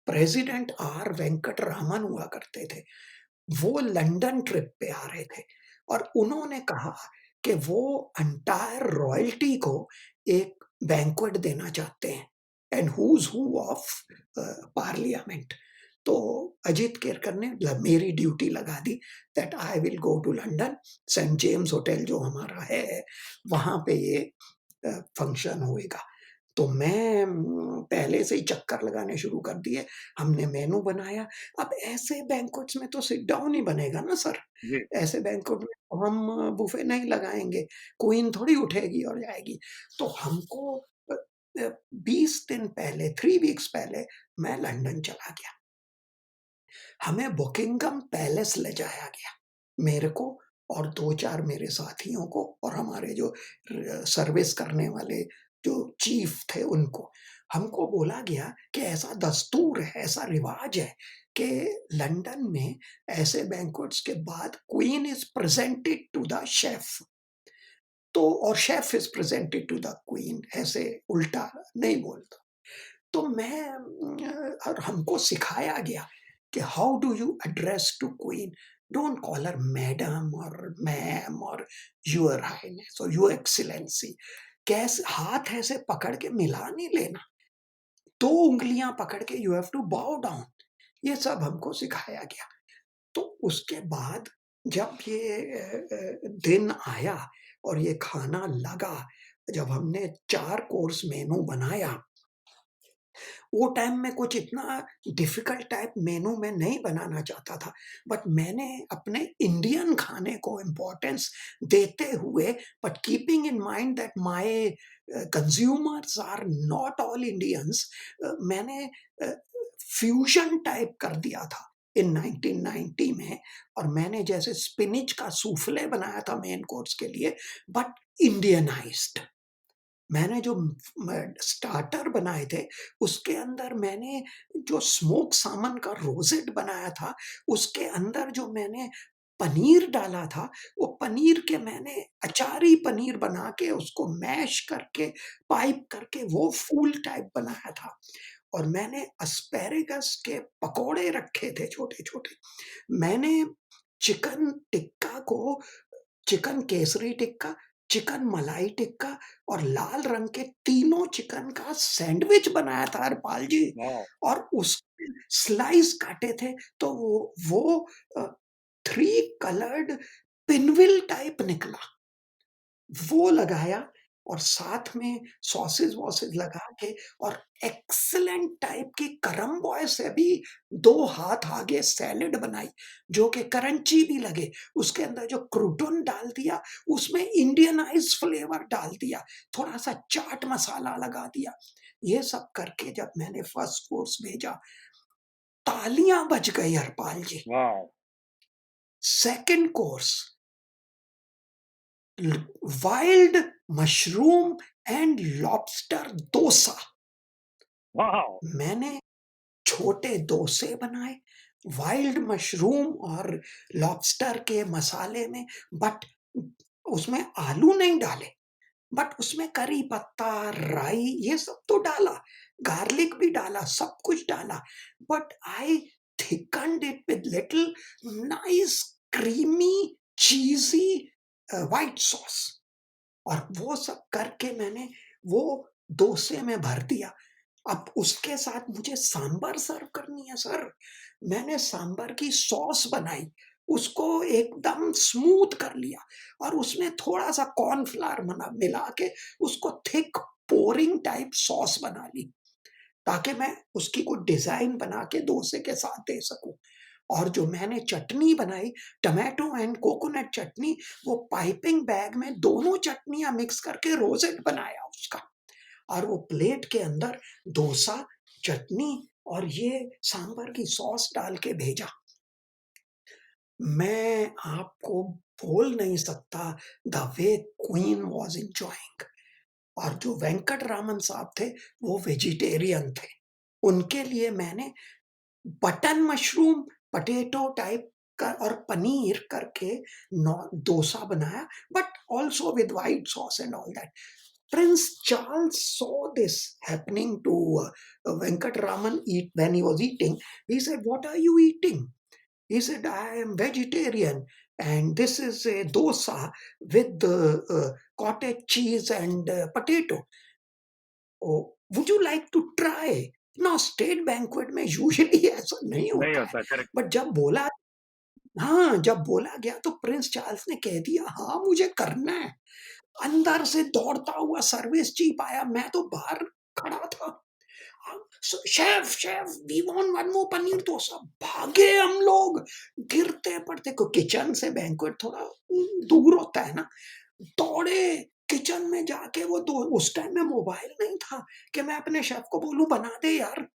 प्रेज़िडेंट आर वेंकट रामन हुआ करते थे। वो लंदन ट्रिप पे आ रहे थे और उन्होंने कहा कि वो एंटायर रॉयल्टी को एक बैंक्वेट देना चाहते हैं and who's who of parliament. तो अजीत केरकर ने मेरी ड्यूटी लगा दी that I will go to London, Saint James hotel जो हमारा है, वहाँ पे ये फंक्शन होएगा। तो मैं पहले से ही चक्कर लगाने शुरू कर दिए। हमने मेनू बनाया। अब ऐसे बैंक्वेट्स में तो सिट डाउन ही बनेगा ना सर। जी, ऐसे बैंक्वेट में तो हम बुफे नहीं लगाएँगे, क्वीन थोड़ी उठेगी और जाएगी। तो हमको 20 दिन पहले, 3 वीक्स पहले मैं लंदन चला गया। हमें बकिंघम पैलेस ले जाया गया, मेरे को और 2-4 मेरे साथियों को और हमारे जो सर्विस करने वाले जो चीफ थे उनको। हमको बोला गया कि ऐसा दस्तूर है, ऐसा रिवाज है कि लंदन में ऐसे बैंक्वेट्स के बाद queen is presented to the chef. तो और chef is presented to the queen, ऐसे उल्टा नहीं बोलता। तो और हमको सिखाया गया कि how do you address to queen, don't call her madam और मैम और योर हाइनेस और योर एक्सीलेंसी। कैसे हाथ ऐसे पकड़ के मिला नहीं लेना, 2 उँगलियाँ पकड़ के you have to bow down, ये सब हमको सिखाया गया। तो उसके बाद जब ये दिन आया और ये खाना लगा, जब हमने 4 कोर्स मेनू बनाया, वो टाइम में कुछ इतना डिफ़िकल्ट टाइप मेनू मैं नहीं बनाना चाहता था, बट मैंने अपने इंडियन खाने को इम्पोर्टेंस देते हुए, but keeping in mind that my consumers are not all Indians, मैंने फ्यूज़न टाइप कर दिया था इन 1990 में। और मैंने जैसे स्पिनच का सूफ़्ले बनाया था मेन कोर्स के लिए, बट इंडियनाइज़्ड। मैंने जो स्टार्टर बनाए थे, उसके अंदर मैंने जो स्मोक सामन का रोज़ेट बनाया था, उसके अंदर जो मैंने पनीर डाला था, वो पनीर के मैंने अचारी पनीर बना के उसको मैश करके, पाइप करके वो फूल टाइप बनाया था। और मैंने एस्पैरेगस के पकौड़े रखे थे छोटे-छोटे। मैंने चिकन टिक्का को चिकन केसरी टिक्का, चिकन मलाई टिक्का और लाल रंग के तीनों चिकन का सैंडविच बनाया था हरपाल जी। Wow. और उसके स्लाइस काटे थे, तो वो 3 कलर्ड पिनव्हिल टाइप निकला। वो लगाया और साथ में सॉसेज-वॉसेज लगा के और एक्सीलेंट टाइप की करम्बॉय से भी 2 हाथ आगे सैलेड बनाई, जो कि क्रंची भी लगे। उसके अंदर जो क्रूटन डाल दिया, उसमें इंडियनाइज़्ड फ्लेवर डाल दिया, थोड़ा-सा चाट मसाला लगा दिया। ये सब करके जब मैंने फर्स्ट कोर्स भेजा, तालियाँ बज गई हरपाल जी। Wow. सेकंड कोर्स ल wild mushroom and lobster dosa. Wow. मैंने छोटे डोसे बनाए, वाइल्ड मशरूम और लॉबस्टर के मसाले में, बट उसमें आलू नहीं डाले, बट उसमें करी पत्ता, राई ये सब तो डाला, गार्लिक भी डाला, सब कुछ डाला, but I thickened it with little nice creamy cheesy white sauce. और वो सब करके मैंने वो डोसे में भर दिया। अब उसके साथ मुझे सांभर सर्व करनी है सर। मैंने सांभर की सॉस बनाई, उसको एकदम स्मूथ कर लिया और उसमें थोड़ा-सा कॉर्नफ्लोर मिला के उसको थिक पोरिंग टाइप सॉस बना ली, ताकि मैं उसकी कोई डिज़ाइन बना के डोसे के साथ दे सकूँ। और जो मैंने चटनी बनाई, टोमेटो एंड कोकोनट चटनी, वो पाइपिंग बैग में दोनों चटनियाँ मिक्स करके रोज़ेट बनाया उसका। और वो प्लेट के अंदर डोसा, चटनी और ये सांभर की सॉस डाल के भेजा। मैं आपको बोल नहीं सकता the way queen was enjoying. और जो वेंकट रामन साहब थे, वो वेजिटेरियन थे। उनके लिए मैंने बटन मशरूम, पोटैटो टाइप का और पनीर करके नॉ डोसा बनाया, but also with white sauce and all that. Prince Charles saw this happening to Venkatraman eat when he was eating. He said, "What are you eating?" He said, "I am vegetarian, and this is a dosa with cottage cheese and potato. Oh, would you like to try?" ना state banquet में usually ऐसा नहीं नहीं होता है, होता, correct. But जब बोला गया तो प्रिंस चार्ल्स ने कह दिया, हाँ मुझे करना है। अंदर से दौड़ता हुआ सर्विस चीफ आया, मैं तो बाहर खड़ा था। Chef chef we want one more paneer dosa. भागे हम लोग, गिरते पड़ते, को किचन से बैंक्वेट थोड़ा दूर होता है ना। दौड़े किचन में जाके, वो दो उस टाइम में मोबाइल नहीं था कि मैं अपने शेफ को बोलूं बना दे यार।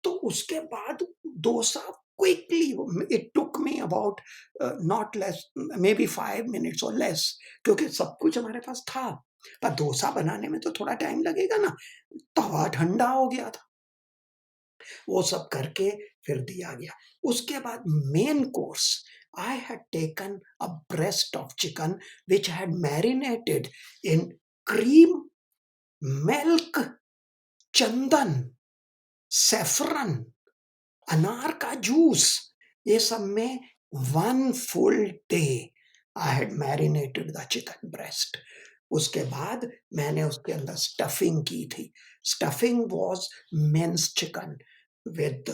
तो उसके बाद dosa quickly, it took me about not less may be 5 minutes और लेस, क्योंकि सब कुछ हमारे पास था। पर डोसा बनाने में तो थोड़ा टाइम लगेगा ना, तवा ठंडा हो गया था। वो सब करके फिर दिया गया। उसके बाद main course, I had taken a breast of chicken which had marinated in cream, milk, Chandan, saffron, अनार का जूस, ये सब में 1 full day I had marinated the chicken breast. उसके बाद मैंने उसके अंदर स्टफिंग की थी। Stuffing was minced chicken with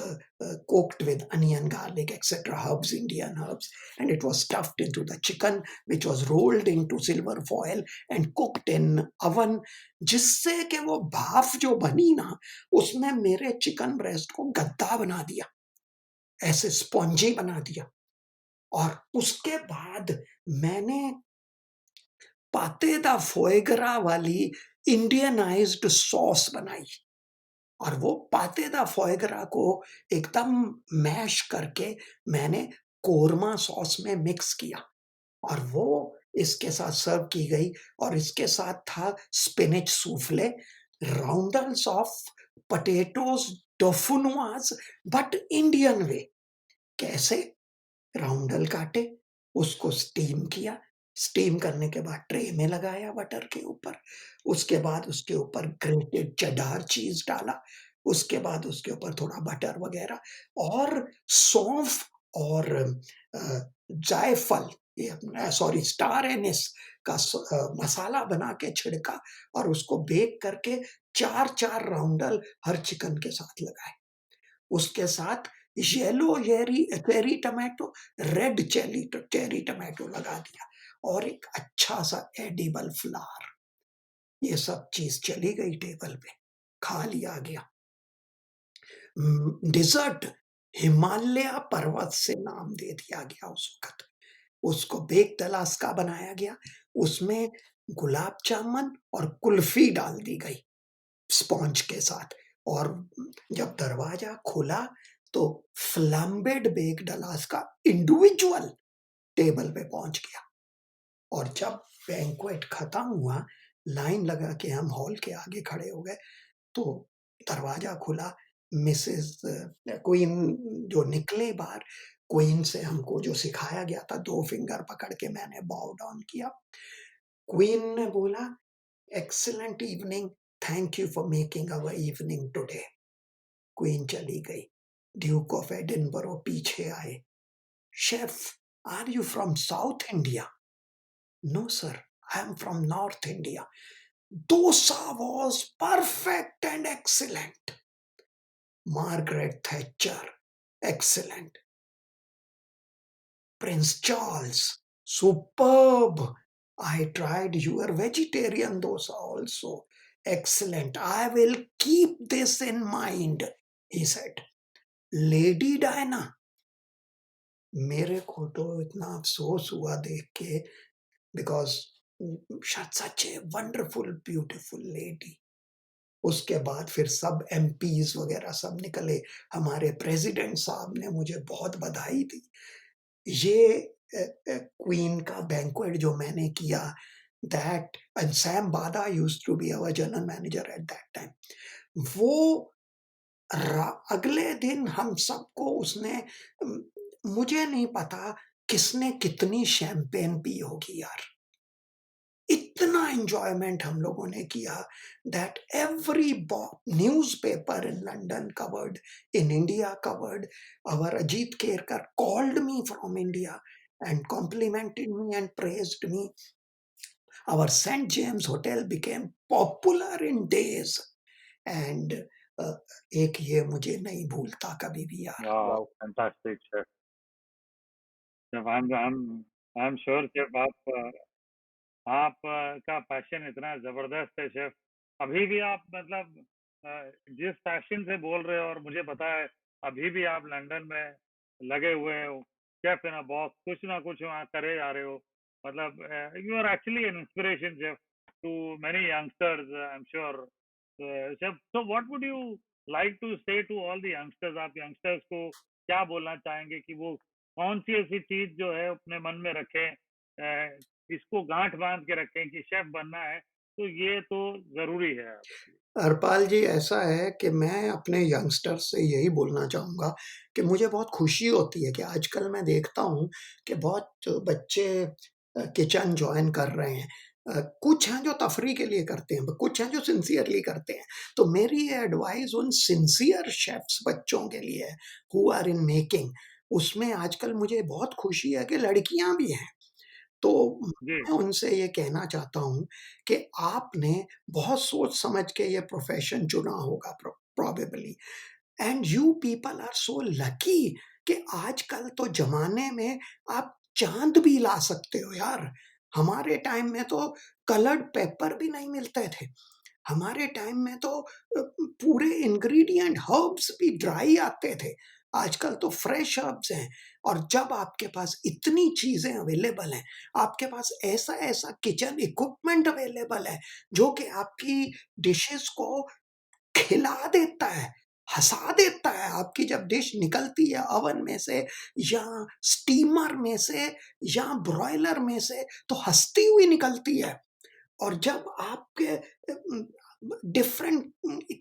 cooked with onion, garlic, etc. herbs, Indian herbs, and it was stuffed into the chicken, which was rolled into silver foil and cooked in oven, जिससे कि वो भाप जो बनी ना, उसमें मेरे चिकन ब्रेस्ट को गद्दा बना दिया, ऐसे स्पॉन्जी बना दिया। और उसके बाद मैंने पाते दा फोएगरा वाली इंडियनाइज्ड सॉस बनाई, और वो पाते दा फोएगरा को एकदम मैश करके मैंने कोरमा सॉस में मिक्स किया, और वो इसके साथ सर्व की गई। और इसके साथ था spinach souffle, roundels of potatoes टोफुनवास, बट इंडियन वे। कैसे? राउंडल काटे, उसको स्टीम किया, स्टीम करने के बाद ट्रे में लगाया बटर के ऊपर, उसके बाद उसके ऊपर ग्रेटेड चेडार चीज़ डाला, उसके बाद उसके ऊपर थोड़ा बटर वगैरह और सौंफ और जायफल, ये सॉरी स्टार एनिस का मसाला बना के छिड़का, और उसको बेक करके 4-4 राउंडल हर चिकन के साथ लगाए। उसके साथ yellow cherry tomato, red cherry tomato लगा दिया, और एक अच्छा-सा एडिबल फ्लावर। ये सब चीज़ चली गई टेबल पे, खा लिया गया। डेज़र्ट हिमालय पर्वत से नाम दे दिया गया उस वक़्त। उसको बेक्ड अलास्का बनाया गया, उसमें गुलाब जामुन और कुल्फ़ी डाल दी गई स्पॉन्ज के साथ, और जब दरवाजा खुला तो फ्लैम्बेड बेक्ड अलास्का इंडिविजुअल टेबल पे पहुंच गया। और जब बैंक्वेट खत्म हुआ, लाइन लगा के हम हॉल के आगे खड़े हो गए, तो दरवाजा खुला, मिसेस क्वीन जो निकले बाहर, क्वीन से हमको जो सिखाया गया था, 2 फिंगर पकड़ के मैंने बाउ डाउन किया। क्वीन ने बोला, excellent evening, thank you for making our evening today. Queen चली गई, ड्यूक ऑफ एडिनबरो पीछे आए। Chef, are you from South India? No sir, I am from North India. Dosa was perfect and excellent. Margaret Thatcher, excellent. Prince Charles, superb. I tried your vegetarian dosa also. Excellent. I will keep this in mind, he said. Lady Diana, मेरे को तो इतना अफसोस हुआ देख के, because such a wonderful beautiful lady. उसके बाद फिर सब एमपीज वगैरह सब निकले, हमारे प्रेसिडेंट साहब ने मुझे बहुत बधाई दी। ये क्वीन का बैंक्वेट जो मैंने किया, that, and Sam Bada used to be our general manager at that time. वो अगले दिन हम सबको उसने, मुझे नहीं पता किसने कितनी शैंपेन पी होगी यार, इतना एंजॉयमेंट हम लोगों ने किया, that every newspaper in London covered, in India covered, our Ajit Kerkar called me from India and complimented me and praised me. Our St. James Hotel became popular in days, and एक ये मुझे नहीं भूलता कभी भी यार। Wow, fantastic, chef. Chef, I'm sure, chef, आप का पैशन इतना जबरदस्त है, शेफ। अभी भी आप मतलब जिस पैशन से बोल रहे हो, और मुझे पता है अभी भी आप लंदन में लगे हुए हो, शेफ इन अ बॉक्स, कुछ ना कुछ वहाँ करे जा रहे हो। मतलब you are actually an inspiration, chef, to many youngsters, I am sure. Chef, so what would you like to say to all the youngsters, आप youngsters को क्या बोलना चाहेंगे कि वो कौन सी ऐसी चीज जो है अपने मन में रखें, इसको गांठ बांध के रखें कि शेफ बनना है तो ये तो जरूरी है आपके लिए। हरपाल जी, ऐसा है कि मैं अपने यंगस्टर्स से यही बोलना चाहूँगा कि मुझे बहुत खुशी होती है कि आजकल मैं देखता हूँ कि बहुत बच्चे किचन जॉइन कर रहे हैं। कुछ हैं जो तफ़रीह के लिए करते हैं, कुछ हैं जो सिंसियरली करते हैं। तो मेरी ये एडवाइस उन सिंसियर शेफ्स बच्चों के लिए है, हू आर इन मेकिंग। उसमें आजकल मुझे बहुत खुशी है कि लड़कियाँ भी हैं। तो जी। मैं उनसे ये कहना चाहता हूँ कि आपने बहुत सोच समझ के ये प्रोफ़ेशन चुना होगा probably, and you people are so lucky कि आजकल तो ज़माने में आप चाँद भी ला सकते हो यार। हमारे टाइम में तो कलर्ड पेपर भी नहीं मिलते थे। हमारे टाइम में तो पूरे इंग्रीडिएंट हर्ब्स भी ड्राई आते थे। आजकल तो फ्रेश हर्ब्स हैं, और जब आपके पास इतनी चीज़ें अवेलेबल हैं, आपके पास ऐसा-ऐसा किचन इक्विपमेंट अवेलेबल है, जो कि आपकी डिशेज़ को खिला देता है, हँसा देता है। आपकी जब डिश निकलती है ओवन में से या स्टीमर में से या ब्रॉयलर में से, तो हँसती हुई निकलती है। और जब आपके डिफरेंट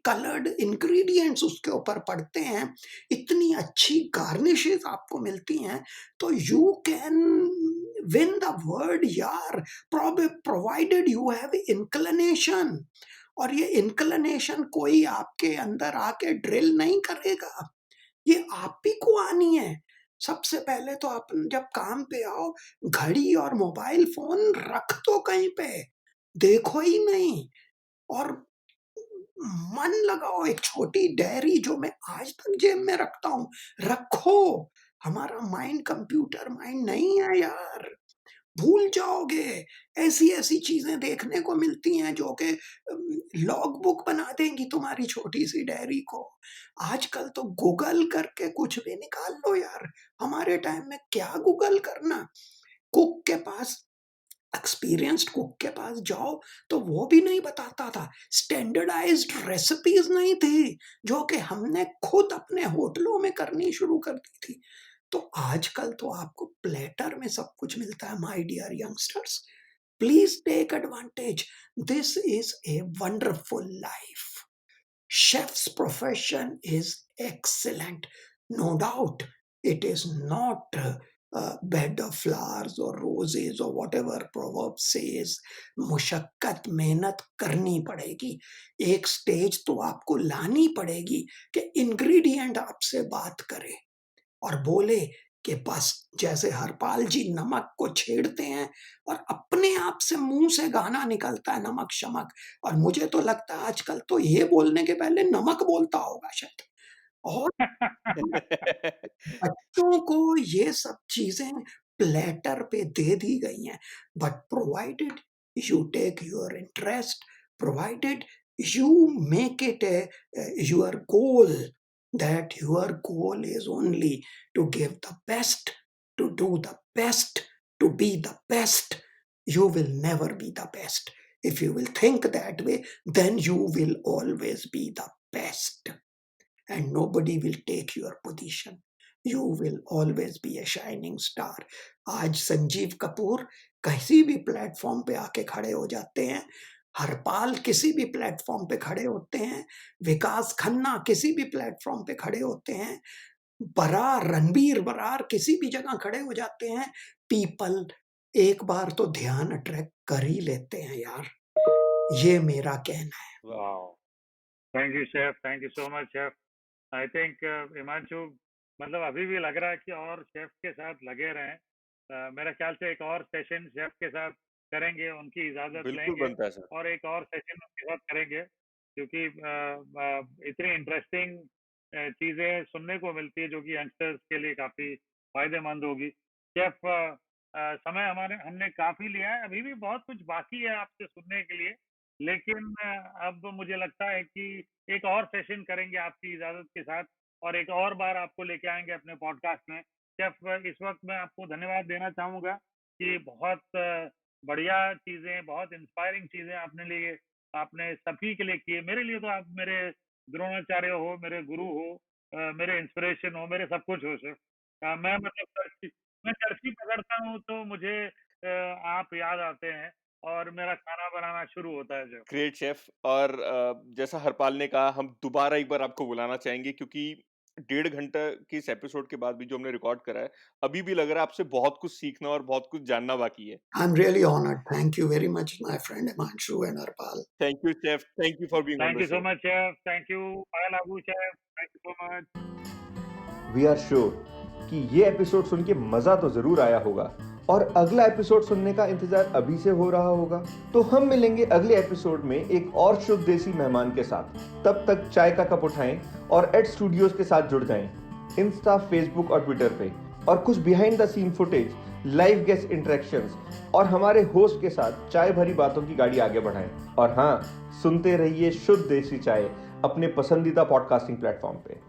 कलर्ड इंग्रीडिएंट्स उसके ऊपर पड़ते हैं, इतनी अच्छी गार्निशेस आपको मिलती हैं, तो you can win the world यार, प्रोवाइडेड यू हैव इंक्लिनेशन। और ये इंक्लिनेशन कोई आपके अंदर आके ड्रिल नहीं करेगा, ये आप ही को आनी है। सबसे पहले तो आप जब काम पे आओ, घड़ी और मोबाइल फ़ोन रख दो कहीं पे, देखो ही नहीं, और मन लगाओ। एक छोटी डायरी जो मैं आज तक जेब में रखता हूँ, रखो। हमारा माइंड कंप्यूटर माइंड नहीं है यार, भूल जाओगे। ऐसी-ऐसी चीज़ें देखने को मिलती हैं जो कि लॉग बुक बना देंगी तुम्हारी छोटी-सी डायरी को। आजकल तो गूगल करके कुछ भी निकाल लो यार। हमारे टाइम में क्या गूगल करना? कुक के पास, एक्सपीरियंस्ड कुक के पास जाओ, तो वो भी नहीं बताता था। स्टैंडर्डाइज़्ड रेसिपीज़ नहीं थी, जो कि हमने खुद अपने होटलों में करनी शुरू कर दी थी। तो आजकल तो आपको प्लेटर में सब कुछ मिलता है my dear youngsters. Please take advantage. This is a wonderful life. Chef's profession is excellent. No doubt, it is not a bed of flowers or roses or whatever proverb says. मुशक्कत मेहनत करनी पड़ेगी। एक stage तो आपको लानी पड़ेगी कि ingredient आपसे बात करे और बोले कि बस, जैसे हरपाल जी नमक को छेड़ते हैं और अपने आप से मुँह से गाना निकलता है, नमक शमक। और मुझे तो लगता है आजकल तो ये बोलने के पहले नमक बोलता होगा शायद। और बच्चों को ये सब चीज़ें प्लेटर पे दे दी गई हैं, but provided you take your interest, provided you make it your goal, that your goal is only to give the best, to do the best, to be the best. You will never be the best. If you will think that way, then you will always be the best, and nobody will take your position. You will always be a shining star. आज संजीव कपूर किसी भी platform पे आके खड़े हो जाते हैं, हरपाल किसी भी प्लेटफॉर्म पे खड़े होते हैं, विकास खन्ना किसी भी प्लेटफॉर्म पे खड़े होते हैं, बरार, रणबीर बरार किसी भी जगह खड़े हो जाते हैं। पीपल एक बार तो ध्यान अट्रैक्ट कर ही लेते हैं यार, ये मेरा कहना है। वाह, thank you chef, thank you so much chef. I think Himanshu, मतलब अभी भी लग रहा है कि और शेफ के साथ लगे रहें। मेरा ख्याल से एक और सेशन शेफ के साथ करेंगे, उनकी इजाज़त बिल्कुल लेंगे बनता है सर। और एक और सेशन उनके साथ करेंगे, क्योंकि इतनी इंटरेस्टिंग चीज़ें सुनने को मिलती है जो कि यंगस्टर्स के लिए काफ़ी फ़ायदेमंद होगी। शेफ, समय हमारे हमने काफ़ी लिया है, अभी भी बहुत कुछ बाकी है आपसे सुनने के लिए, लेकिन अब मुझे लगता है कि एक और सेशन करेंगे आपकी इजाज़त के साथ और एक और बार आपको लेके आएँगे अपने पॉडकास्ट में। शेफ़, इस वक़्त मैं आपको धन्यवाद देना चाहूँगा कि बहुत बढ़िया चीज़ें, बहुत इंस्पायरिंग चीज़ें आपने सभी के लिए की है। मेरे लिए तो आप मेरे द्रोणाचार्य हो, मेरे गुरु हो, मेरे इंस्पिरेशन हो, मेरे सब कुछ हो शेफ। मैं मतलब मैं कड़छी पकड़ता हूँ तो मुझे आप याद आते हैं और मेरा खाना बनाना शुरू होता है शेफ। Great chef. और जैसा हरपाल ने कहा, हम दोबारा एक बार आपको बुलाना चाहेंगे, क्योंकि 1.5 घंटा के इस एपिसोड के बाद भी जो हमने रिकॉर्ड करा है, अभी भी लग रहा है आपसे बहुत कुछ सीखना और बहुत कुछ जानना बाकी है। I'm really honored. Thank you very much, my friend Himanshu and Arpal. Thank you chef, thank you for being on thank the you so show. Much chef, thank you. Bye लागू chef, thank you so much. We are sure कि ये episode सुन के मजा तो जरूर आया होगा और अगला एपिसोड सुनने का इंतजार अभी से हो रहा होगा। तो हम मिलेंगे अगले एपिसोड में एक और शुद्ध देसी मेहमान के साथ। तब तक चाय का कप उठाएं और एड स्टूडियोज के साथ जुड़ जाएं, इंस्टा, फेसबुक और ट्विटर पे। और कुछ behind the scene footage, live guest interactions और हमारे होस्ट के साथ चाय भरी बातों की गाड़ी आगे बढ़ाएं। और हाँ, सुनते रहिए शुद्ध देसी चाय अपने पसंदीदा पॉडकास्टिंग प्लेटफॉर्म पे।